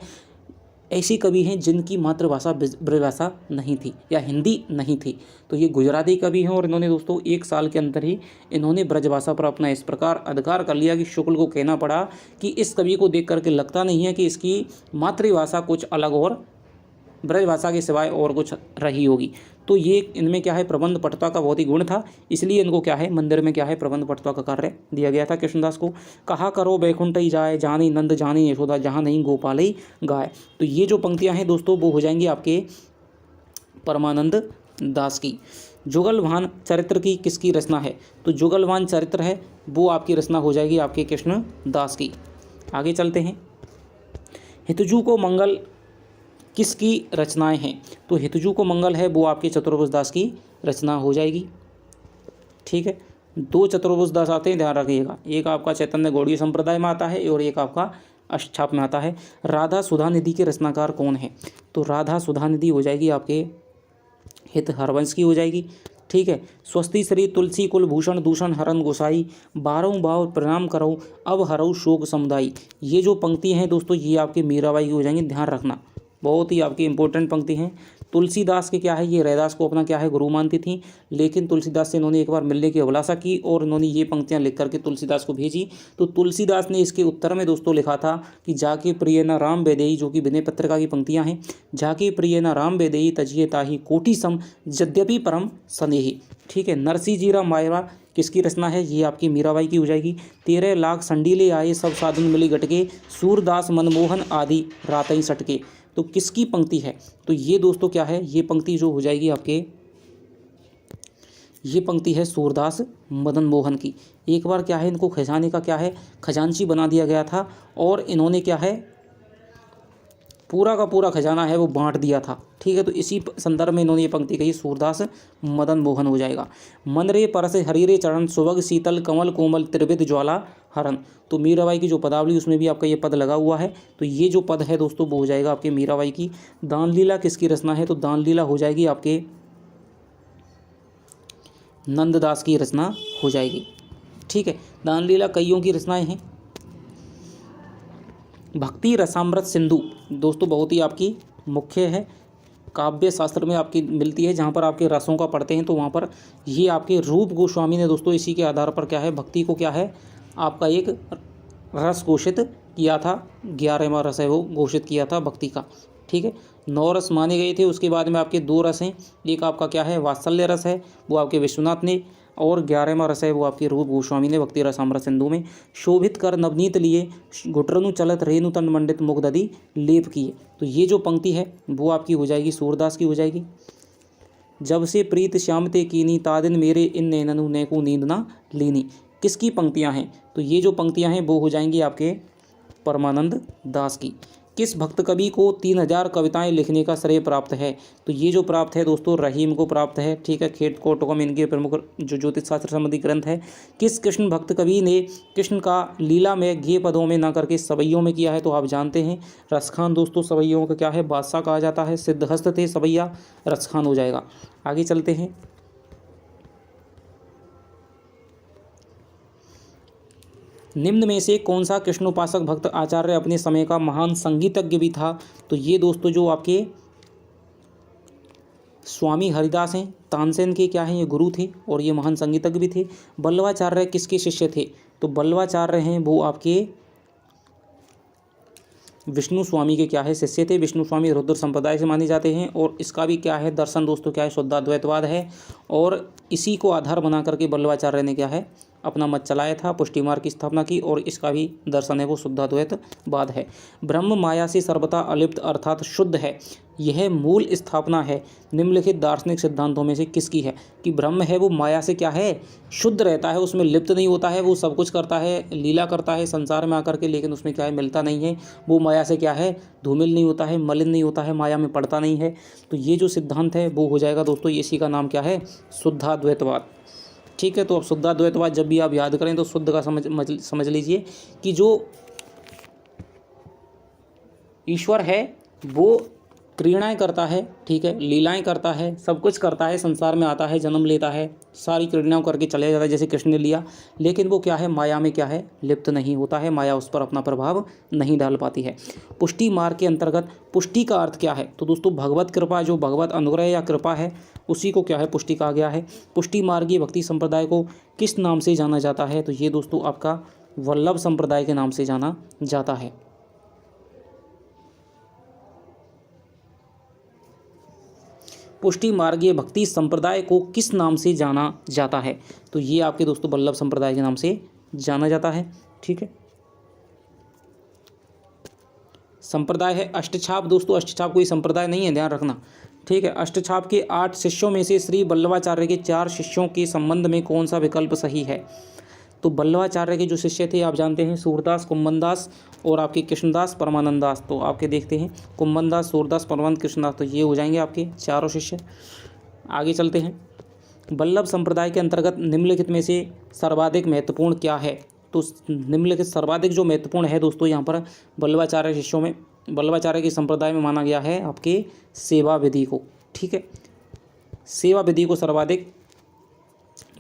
S1: ऐसी कवि हैं जिनकी मातृभाषा ब्रजभाषा नहीं थी या हिंदी नहीं थी। तो ये गुजराती कवि हैं और इन्होंने दोस्तों 1 साल के अंदर ही इन्होंने ब्रजभाषा पर अपना इस प्रकार अधिकार कर लिया कि शुक्ल को कहना पड़ा कि इस कवि को देख करके लगता नहीं है कि इसकी मातृभाषा कुछ अलग और ब्रजभाषा के सिवाय और कुछ रही होगी। तो ये इनमें क्या है, प्रबंध पटुता का बहुत ही गुण था, इसलिए इनको क्या है, मंदिर में क्या है, प्रबंध पटुता का कार्य दिया गया था कृष्णदास को। कहा करो बैकुंठ ही जाए, जहाँ नहीं नंद जहाँ नहीं यशोदा, जहाँ नहीं गोपाल ही गाय। तो ये जो पंक्तियाँ हैं दोस्तों वो हो जाएंगी आपके परमानंद दास की। जुगलभान चरित्र की किसकी रचना है, तो जुगलभान चरित्र है वो आपकी रचना हो जाएगी आपके कृष्णदास की। आगे चलते हैं। हितजू को मंगल किसकी रचनाएं हैं, तो हितजू को मंगल है वो आपके चतुर्भुज दास की रचना हो जाएगी, ठीक है। 2 चतुर्भुज दास आते हैं, ध्यान रखिएगा, एक आपका चैतन्य गौड़ीय संप्रदाय में आता है और एक आपका अष्टछाप में आता है। राधा सुधा निधि के रचनाकार कौन है, तो राधा सुधा निधि हो जाएगी आपके हित हरवंश की हो जाएगी, ठीक है। स्वस्ति श्री तुलसी कुल भूषण दूषण हरन गोसाई, 12 भाव प्रणाम करो अब हरऊ शोक समुदाई। ये जो पंक्ति हैं दोस्तों ये आपके मीराबाई की हो जाएंगी, ध्यान रखना, बहुत ही आपकी इंपॉर्टेंट पंक्ति हैं। तुलसीदास के क्या है, ये रैदास को अपना क्या है गुरु मानती थी, लेकिन तुलसीदास से इन्होंने एक बार मिलने की अभिलाषा की और इन्होंने ये पंक्तियां लिख करके तुलसीदास को भेजी। तो तुलसीदास ने इसके उत्तर में दोस्तों लिखा था कि जाके प्रिय न राम बेदेई, जो कि विनय पत्रिका की पंक्तियां हैं, जाके प्रिय न राम बेदेई तजिए ताही कोटि सम यद्यपि परम स्नेही, ठीक है। नरसी जीरा मायरा किसकी रचना है, ये आपकी मीराबाई की हो जाएगी। 13 लाख संडीले आए सब साधन मिली गटके, सूरदास मनमोहन आदि रातई सटके। तो किसकी पंक्ति है, तो ये दोस्तों क्या है, ये पंक्ति जो हो जाएगी आपके, ये पंक्ति है सूरदास मदन मोहन की। एक बार क्या है, इनको खजाने का क्या है, खजांची बना दिया गया था और इन्होंने क्या है, पूरा का पूरा खजाना है वो बांट दिया था, ठीक है। तो इसी संदर्भ में इन्होंने ये पंक्ति कही, सूरदास मदन मोहन हो जाएगा। मन रे परस हरीरे चरण सुभग शीतल कमल कोमल त्रिविध ज्वाला हरण। तो मीराबाई की जो पदावली उसमें भी आपका ये पद लगा हुआ है। तो ये जो पद है दोस्तों वो हो जाएगा आपके मीराबाई की। दानलीला किसकी रचना है, तो दानलीला हो जाएगी आपके नंददास की रचना हो जाएगी, ठीक है। दानलीला कईयों की रचनाएं हैं। भक्ति रसामृत सिंधु दोस्तों बहुत ही आपकी मुख्य है, काव्य शास्त्र में आपकी मिलती है, जहाँ पर आपके रसों का पढ़ते हैं तो वहाँ पर ये आपके रूप गोस्वामी ने दोस्तों इसी के आधार पर क्या है, भक्ति को क्या है आपका एक रस घोषित किया था, 11वां रस है वो घोषित किया था भक्ति का, ठीक है। 9 रस माने गए थे, उसके बाद में आपके 2 रस हैं, एक आपका क्या है वात्सल्य रस है वो आपके विश्वनाथ ने, और 11वां रस है वो आपके रूप गोस्वामी ने भक्ति रसामृत सिंधु में। शोभित कर नवनीत लिए घुटरनु चलत रेणु तन मंडित मुग्धदि लेप किए। तो ये जो पंक्ति है वो आपकी हो जाएगी सूरदास की हो जाएगी। जब से प्रीत श्याम ते कीनी तादिन मेरे इन नैननु नैको नींद ना लीनी। किसकी पंक्तियां हैं, तो ये जो पंक्तियां हैं वो हो जाएंगी आपके परमानंद दास की। किस भक्त कवि को 3000 कविताएं लिखने का श्रेय प्राप्त है, तो ये जो प्राप्त है दोस्तों रहीम को प्राप्त है, ठीक है। खेत कोटकम इनके प्रमुख जो ज्योतिष शास्त्र संबंधी ग्रंथ है। किस कृष्ण भक्त कवि ने कृष्ण का लीला में घे पदों में ना करके सवैयों में किया है, तो आप जानते हैं रसखान दोस्तों सवैयों का क्या है बादशाह कहा जाता है, सिद्धहस्त थे सवैया, रसखान हो जाएगा। आगे चलते हैं। निम्न में से कौन सा कृष्णोपासक भक्त आचार्य अपने समय का महान संगीतज्ञ भी था, तो ये दोस्तों जो आपके स्वामी हरिदास हैं, तानसेन के क्या हैं ये गुरु थे और ये महान संगीतज्ञ भी थे। वल्लभाचार्य किसके शिष्य थे, तो बल्लवाचार्य हैं वो आपके विष्णु स्वामी के क्या है शिष्य थे। विष्णु स्वामी रुद्र संप्रदाय से माने जाते हैं और इसका भी क्या है दर्शन दोस्तों क्या है शुद्धाद्वैतवाद है। और इसी को आधार बना करके बल्लवाचार्य ने क्या है अपना मत चलाया था, पुष्टि मार्ग की स्थापना की और इसका भी दर्शन है वो शुद्धाद्वैतवाद है। ब्रह्म माया से सर्वथा अलिप्त अर्थात शुद्ध है, यह मूल स्थापना है निम्नलिखित दार्शनिक सिद्धांतों में से किसकी है। कि ब्रह्म है वो माया से क्या है शुद्ध रहता है, उसमें लिप्त नहीं होता है, वो सब कुछ करता है, लीला करता है संसार में आकर के, लेकिन उसमें क्या है मिलता नहीं है। वो माया से क्या है धूमिल नहीं होता है, मलिन नहीं होता है, माया में पड़ता नहीं है। तो ये जो सिद्धांत है वो हो जाएगा दोस्तों, इसी का नाम क्या है शुद्धाद्वैतवाद। ठीक है, तो अब शुद्धाद्वैतवाद जब भी आप याद करें तो शुद्ध का समझ लीजिए कि जो ईश्वर है वो क्रीड़ाएँ करता है, ठीक है, लीलाएं करता है, सब कुछ करता है, संसार में आता है, जन्म लेता है, सारी क्रीड़ाओं करके चले जाता है जैसे कृष्ण ने लिया, लेकिन वो क्या है माया में क्या है लिप्त नहीं होता है, माया उस पर अपना प्रभाव नहीं डाल पाती है। पुष्टि मार्ग के अंतर्गत पुष्टि का अर्थ क्या है, तो दोस्तों भगवत कृपा, जो भगवत अनुग्रह या कृपा है उसी को क्या है पुष्टि कहा गया है। पुष्टि मार्गीय भक्ति संप्रदाय को किस नाम से जाना जाता है, तो ये दोस्तों आपका वल्लभ संप्रदाय के नाम से जाना जाता है। पुष्टि मार्गीय भक्ति संप्रदाय को किस नाम से जाना जाता है, तो ये आपके दोस्तों वल्लभ संप्रदाय के नाम से जाना जाता है। ठीक है, संप्रदाय है अष्टछाप। दोस्तों अष्टछाप कोई संप्रदाय नहीं है, ध्यान रखना। ठीक है, अष्टछाप के 8 शिष्यों में से श्री वल्लभाचार्य के 4 शिष्यों के संबंध में कौन सा विकल्प सही है। तो वल्लभाचार्य के जो शिष्य थे आप जानते हैं सूरदास, कुम्भनदास और आपके कृष्णदास, परमानंद दास। तो आपके देखते हैं कुम्भनदास, सूरदास, परमानंद, कृष्णदास, तो ये हो जाएंगे आपके चारों शिष्य। आगे चलते हैं। वल्लभ संप्रदाय के अंतर्गत निम्नलिखित में से सर्वाधिक महत्वपूर्ण क्या है, तो निम्नलिखित सर्वाधिक जो महत्वपूर्ण है दोस्तों यहाँ पर वल्लभाचार्य शिष्यों में, वल्लभाचार्य के संप्रदाय में माना गया है आपके सेवा विधि को। ठीक है, सेवा विधि को सर्वाधिक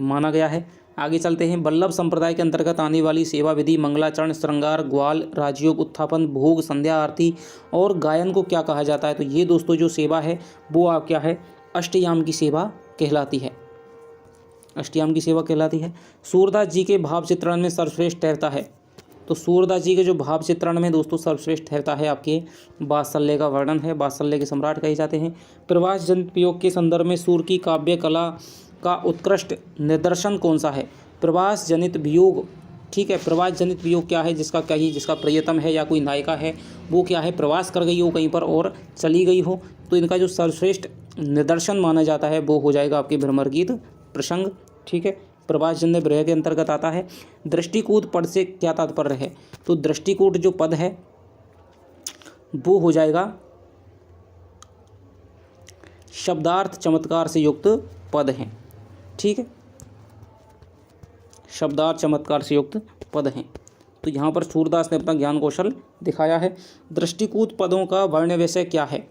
S1: माना गया है। आगे चलते हैं। वल्लभ संप्रदाय के अंतर्गत आने वाली सेवा विधि मंगलाचरण, श्रृंगार, ग्वाल, राजयोग, उत्थापन, भोग, संध्या आरती और गायन को क्या कहा जाता है, तो ये दोस्तों जो सेवा है वो आप क्या है अष्टयाम की सेवा कहलाती है, अष्टयाम की सेवा कहलाती है। सूरदास जी के भाव चित्रण में सर्वश्रेष्ठ ठहरता है, तो सूरदास जी के जो भाव चित्रण में दोस्तों सर्वश्रेष्ठ ठहरता है आपके वात्सल्य का वर्णन है, वात्सल्य के सम्राट कहे जाते हैं। प्रवास जनित वियोग के संदर्भ में सूर की काव्य कला का उत्कृष्ट निदर्शन कौन सा है। प्रवास जनित वियोग, ठीक है, प्रवास जनित वियोग क्या है, जिसका कहीं जिसका प्रियतम है या कोई नायिका है वो क्या है प्रवास कर गई हो कहीं पर और चली गई हो, तो इनका जो सर्वश्रेष्ठ निदर्शन माना जाता है वो हो जाएगा आपके भ्रमर गीत प्रसंग। ठीक है, प्रवास जन्य विरह के अंतर्गत आता है। दृष्टिकूट पद से क्या तात्पर्य है, तो दृष्टिकूट जो पद है वो हो जाएगा शब्दार्थ चमत्कार से युक्त पद हैं। ठीक है, शब्दार्थ चमत्कार से युक्त पद हैं। तो यहाँ पर सूरदास ने अपना ज्ञान कौशल दिखाया है। दृष्टिकूट पदों का वर्ण विषय क्या है,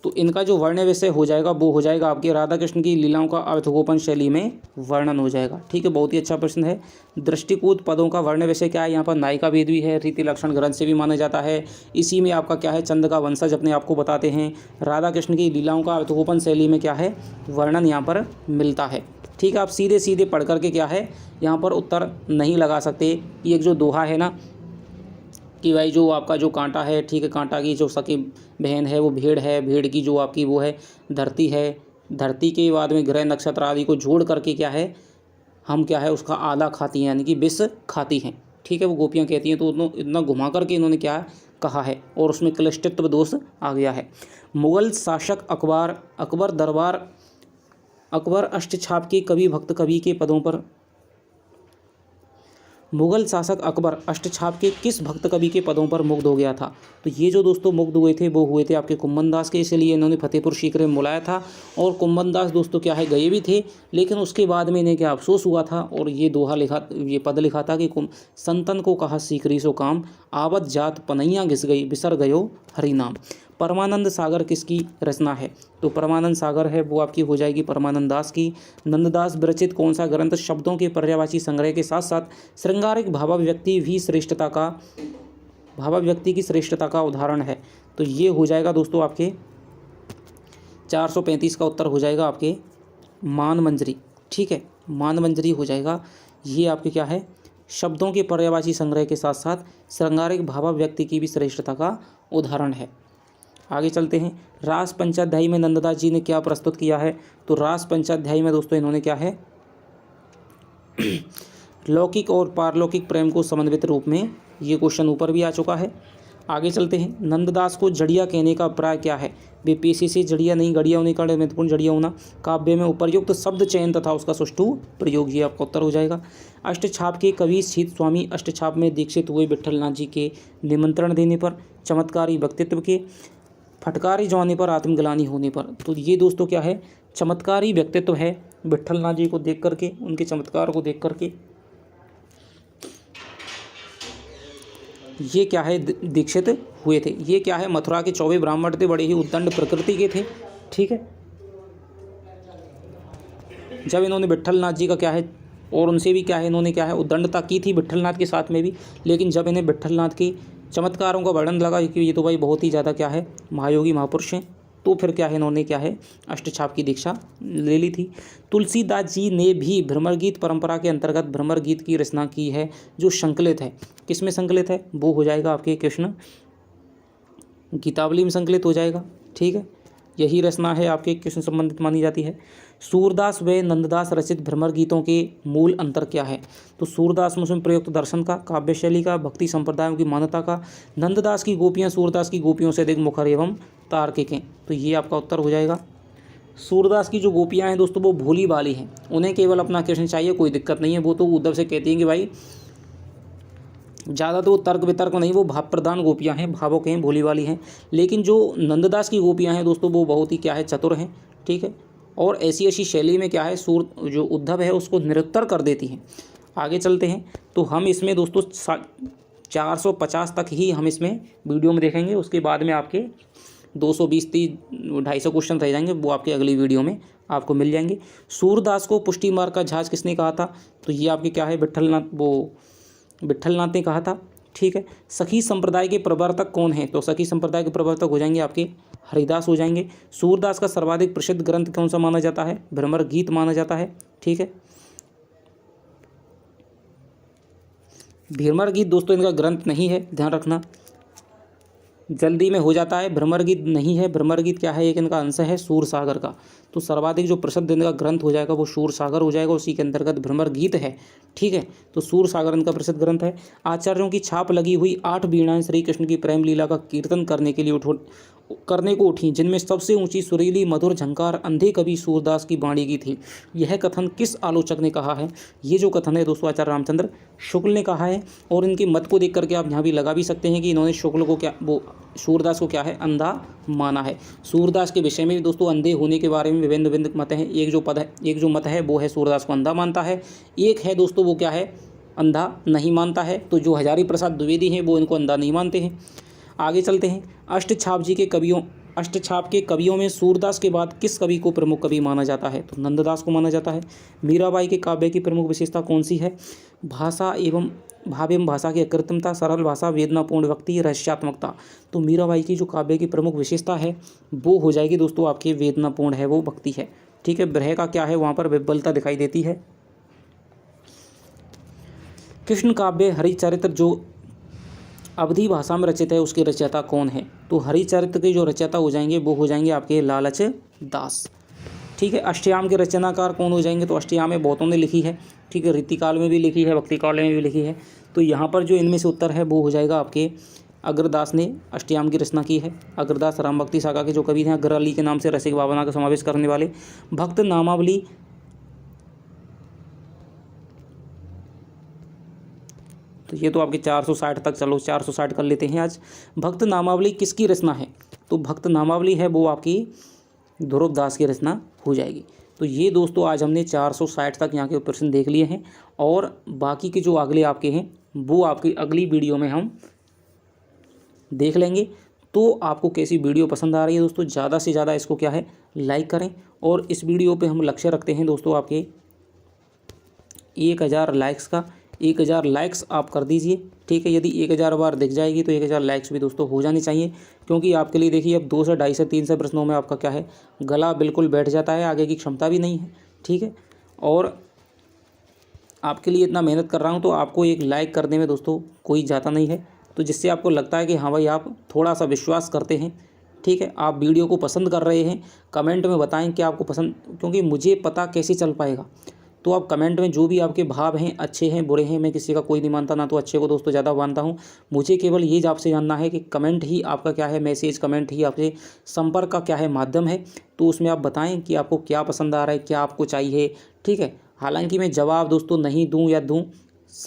S1: तो इनका जो वर्ण विषय हो जाएगा वो हो जाएगा आपके राधा कृष्ण की लीलाओं का अर्थगोपन शैली में वर्णन हो जाएगा। ठीक है, बहुत ही अच्छा प्रश्न है। दृष्टिकूट पदों का वर्ण विषय क्या है, यहाँ पर नायिका भेद भी है, रीति लक्षण ग्रंथ से भी माना जाता है। इसी में आपका क्या है चंद का वंशज अपने आप को बताते हैं। राधा कृष्ण की लीलाओं का अर्थगोपन शैली में क्या है वर्णन यहाँ पर मिलता है। ठीक है, आप सीधे सीधे पढ़ करके क्या है यहाँ पर उत्तर नहीं लगा सकते। ये एक जो दोहा है ना कि भाई जो आपका जो कांटा है, ठीक है, कांटा की जो सकी बहन है वो भेड़ है, भेड़ की जो आपकी वो है धरती है, धरती के बाद में ग्रह नक्षत्र आदि को जोड़ करके क्या है हम क्या है उसका आधा खाती हैं, यानी कि विष खाती हैं। ठीक है, वो गोपियाँ कहती हैं, तो उन्होंने इतना घुमा करके इन्होंने क्या कहा है और उसमें क्लिष्टत्व दोष आ गया है। मुगल शासक अकबर अष्टछाप के कवि भक्त कवि के पदों पर, मुगल शासक अकबर अष्टछाप के किस भक्त कवि के पदों पर मुग्ध हो गया था, तो ये जो दोस्तों मुग्ध हुए थे वो हुए थे आपके कुम्भनदास के, इसलिए इन्होंने फतेहपुर सीकरी में बुलाया था। और कुम्भनदास दोस्तों क्या है गए भी थे, लेकिन उसके बाद में इन्हें क्या अफसोस हुआ था और ये दोहा लिखा, ये पद लिखा था कि संतन को कहा सीकरी सो काम, आवत जात पनैया घिस गई बिसर गयो हरि नाम। परमानंद सागर किसकी रचना है, तो परमानंद सागर है वो आपकी हो जाएगी परमानंद दास की। नंददास विरचित कौन सा ग्रंथ शब्दों के पर्यायवाची संग्रह के साथ साथ श्रृंगारिक भावाभिव्यक्ति की श्रेष्ठता का उदाहरण है, तो ये हो जाएगा दोस्तों आपके 435 का उत्तर हो जाएगा आपके मान मंजरी। ठीक है। मानमंजरी हो जाएगा। ये आपके क्या है, शब्दों के पर्यायवाची संग्रह के साथ साथ श्रृंगारिक भावाभिव्यक्ति की भी श्रेष्ठता का उदाहरण है। आगे चलते हैं। रास पंचाध्यायी में नंददास जी ने क्या प्रस्तुत किया है? तो रास पंचाध्यायी में दोस्तों इन्होंने क्या है, लौकिक और पारलौकिक प्रेम को समन्वित रूप में, ये क्वेश्चन ऊपर भी आ चुका है। आगे चलते हैं। नंददास को जड़िया कहने का अभिप्राय क्या है? वे पेशे से जड़िया नहीं, गड़िया होने का महत्वपूर्ण जड़िया होना। काव्य में उपर्युक्त शब्द चयन तथा उसका सुष्ठु प्रयोग, ये आपका उत्तर हो जाएगा। अष्टछाप के कवि शीत स्वामी अष्टछाप में दीक्षित हुए विट्ठलनाथ जी के निमंत्रण देने पर, चमत्कारी व्यक्तित्व के फटकारी जमाने पर, आत्मग्लानि होने पर। तो ये दोस्तों क्या है, चमत्कारी व्यक्तित्व है विट्ठलनाथ जी को देख करके, उनके चमत्कार को देख करके ये क्या है, दीक्षित हुए थे। ये क्या है, मथुरा के 24 ब्राह्मण थे, बड़े ही उद्दंड प्रकृति के थे। ठीक है, जब इन्होंने विट्ठलनाथ जी का क्या है, और उनसे भी क्या है, इन्होंने क्या है, उद्दंडता की थी विट्ठलनाथ के साथ में भी, लेकिन जब इन्हें विट्ठलनाथ की चमत्कारों का वर्णन लगा कि ये तो भाई बहुत ही ज़्यादा क्या है, महायोगी महापुरुष हैं, तो फिर क्या है, इन्होंने क्या है, अष्टछाप की दीक्षा ले ली थी। तुलसीदास जी ने भी भ्रमर गीत परंपरा के अंतर्गत भ्रमर गीत की रचना की है, जो संकलित है। किस में संकलित है? वो हो जाएगा आपके कृष्ण गीतावली में संकलित हो जाएगा। ठीक है, यही रचना है आपके कृष्ण संबंधित मानी जाती है। सूरदास व नंददास रचित भ्रमर गीतों के मूल अंतर क्या है? तो सूरदास में उसमें प्रयुक्त दर्शन का, काव्य शैली का, भक्ति संप्रदायों की मान्यता का। नंददास की गोपियाँ सूरदास की गोपियों से अधिक मुखर एवं तार्किक हैं। तो ये आपका उत्तर हो जाएगा। सूरदास की जो गोपियाँ हैं दोस्तों वो भोली वाली हैं, उन्हें केवल अपना कृष्ण चाहिए, कोई दिक्कत नहीं है। वो तो उद्धव से कहती हैं कि भाई ज़्यादा तो वो तर्क वितर्क नहीं, वो भाव प्रधान गोपियाँ हैं, भावुक हैं, भोली वाली हैं। लेकिन जो नंददास की गोपियाँ हैं दोस्तों वो बहुत ही क्या है, चतुर हैं। ठीक है, और ऐसी ऐसी शैली में क्या है, जो उद्धव है उसको निरुत्तर कर देती हैं। आगे चलते हैं। तो हम इसमें दोस्तों 450 तक ही हम इसमें वीडियो में देखेंगे, उसके बाद में आपके 220 250 क्वेश्चन रह जाएंगे, वो आपके अगली वीडियो में आपको मिल जाएंगे। सूरदास को पुष्टि मार्ग का जहाज किसने कहा था? तो ये आपके क्या है, विट्ठलनाथ ने कहा था। ठीक है, सखी संप्रदाय के प्रवर्तक कौन है? तो सखी संप्रदाय के प्रवर्तक हो जाएंगे आपके हरिदास हो जाएंगे। सूरदास का सर्वाधिक प्रसिद्ध ग्रंथ कौन सा माना जाता है? भ्रमर गीत माना जाता है। ठीक है, भ्रमर गीत दोस्तों इनका ग्रंथ नहीं है, ध्यान रखना, जल्दी में हो जाता है। भ्रमर गीत नहीं है, भ्रमर गीत क्या है, एक इनका अंश है सूरसागर का। तो सर्वाधिक जो प्रसिद्ध इनका ग्रंथ हो जाएगा वो सूरसागर हो जाएगा, उसी के अंतर्गत भ्रमर गीत है। ठीक है, तो सूरसागर इनका प्रसिद्ध ग्रंथ है। आचार्यों की छाप लगी हुई 8 वीणाएं श्री कृष्ण की प्रेम लीला का कीर्तन करने को उठी, जिनमें सबसे ऊंची सुरीली मधुर झंकार अंधे कवि सूरदास की वाणी की थी। यह कथन किस आलोचक ने कहा है? ये जो कथन है दोस्तों आचार्य रामचंद्र शुक्ल ने कहा है। और इनके मत को देख करके आप यहाँ भी लगा भी सकते हैं कि इन्होंने शुक्ल को क्या, वो सूरदास को क्या है, अंधा माना है। सूरदास के विषय में भी दोस्तों अंधे होने के बारे में विभिन्न मत हैं। एक जो मत है वो है सूरदास को अंधा मानता है, एक है दोस्तों वो क्या है, अंधा नहीं मानता है। तो जो हजारी प्रसाद द्विवेदी हैं वो इनको अंधा नहीं मानते हैं। आगे चलते हैं। अष्टछाप के कवियों में सूरदास के बाद किस कवि को प्रमुख कवि माना जाता है? तो नंददास को माना जाता है। मीराबाई के काव्य की प्रमुख विशेषता कौन सी है? भाषा एवं भाव एवं भाषा की अकृत्रिमता, सरल भाषा, वेदनापूर्ण व्यक्ति, रहस्यात्मकता। तो मीराबाई की जो काव्य की प्रमुख विशेषता है वो हो जाएगी दोस्तों आपके वेदनापूर्ण है, वो भक्ति है। ठीक है, विरह का क्या है, वहाँ पर विह्वलता दिखाई देती है। कृष्ण काव्य हरिचरित्र जो अवधी भाषा में रचित है उसके रचयिता कौन है? तो हरिचरित्र के जो रचयिता हो जाएंगे वो हो जाएंगे आपके लालच दास। ठीक है, अष्टयाम के रचनाकार कौन हो जाएंगे? तो अष्टयाम में बहुतों ने लिखी है। ठीक है, रीतिकाल में भी लिखी है, भक्तिकाल में भी लिखी है। तो यहाँ पर जो इनमें से उत्तर है वो हो जाएगा आपके अग्रदास ने अष्टयाम की रचना की है। अग्रदास राम भक्ति शाखा के जो कवि हैं, अग्र अली के नाम से रसिक भावना का समावेश करने वाले। भक्त नामावली, तो ये तो आपके 460 तक, चलो 460 कर लेते हैं आज। भक्त नामावली किसकी रचना है? तो भक्त नामावली है वो आपकी ध्रुव दास की रचना हो जाएगी। तो ये दोस्तों आज हमने 460 तक यहाँ के प्रश्न देख लिए हैं, और बाकी के जो अगले आपके हैं वो आपकी अगली वीडियो में हम देख लेंगे। तो आपको कैसी वीडियो पसंद आ रही है दोस्तों, ज़्यादा से ज़्यादा इसको क्या है, लाइक करें। और इस वीडियो पे हम लक्ष्य रखते हैं दोस्तों आपके 1000 लाइक्स का। 1000 लाइक्स आप कर दीजिए। ठीक है, यदि 1000 बार दिख जाएगी तो 1000 लाइक्स भी दोस्तों हो जाने चाहिए, क्योंकि आपके लिए देखिए अब 2 से 2.5 से 3 से प्रश्नों में आपका क्या है, गला बिल्कुल बैठ जाता है, आगे की क्षमता भी नहीं है। ठीक है, और आपके लिए इतना मेहनत कर रहा हूँ तो आपको एक लाइक करने में दोस्तों कोई जाता नहीं है, तो जिससे आपको लगता है कि हाँ भाई आप थोड़ा सा विश्वास करते हैं, ठीक है, आप वीडियो को पसंद कर रहे हैं। कमेंट में बताएं कि आपको पसंद, क्योंकि मुझे पता कैसे चल पाएगा। तो आप कमेंट में जो भी आपके भाव हैं, अच्छे हैं बुरे हैं, मैं किसी का कोई नहीं मानता, ना तो अच्छे को दोस्तों ज़्यादा मानता हूँ। मुझे केवल ये आपसे जानना है कि कमेंट ही आपका क्या है मैसेज, कमेंट ही आपसे संपर्क का क्या है माध्यम है। तो उसमें आप बताएं कि आपको क्या पसंद आ रहा है, क्या आपको चाहिए, ठीक है। हालांकि मैं जवाब दोस्तों नहीं दूँ या दूँ,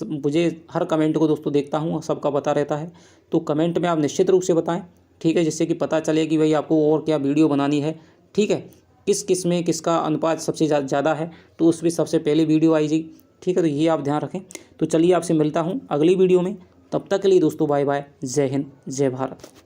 S1: मुझे हर कमेंट को दोस्तों देखता हूँ, सबका पता रहता है। तो कमेंट में आप निश्चित रूप से बताएं, ठीक है, जिससे कि पता चले कि भाई आपको और क्या वीडियो बनानी है, ठीक है, किस में किसका अनुपात सबसे ज़्यादा है, तो उस पर सबसे पहले वीडियो आई जी, ठीक है। तो ये आप ध्यान रखें। तो चलिए आपसे मिलता हूँ अगली वीडियो में, तब तक के लिए दोस्तों बाय बाय, जय हिंद, जय भारत।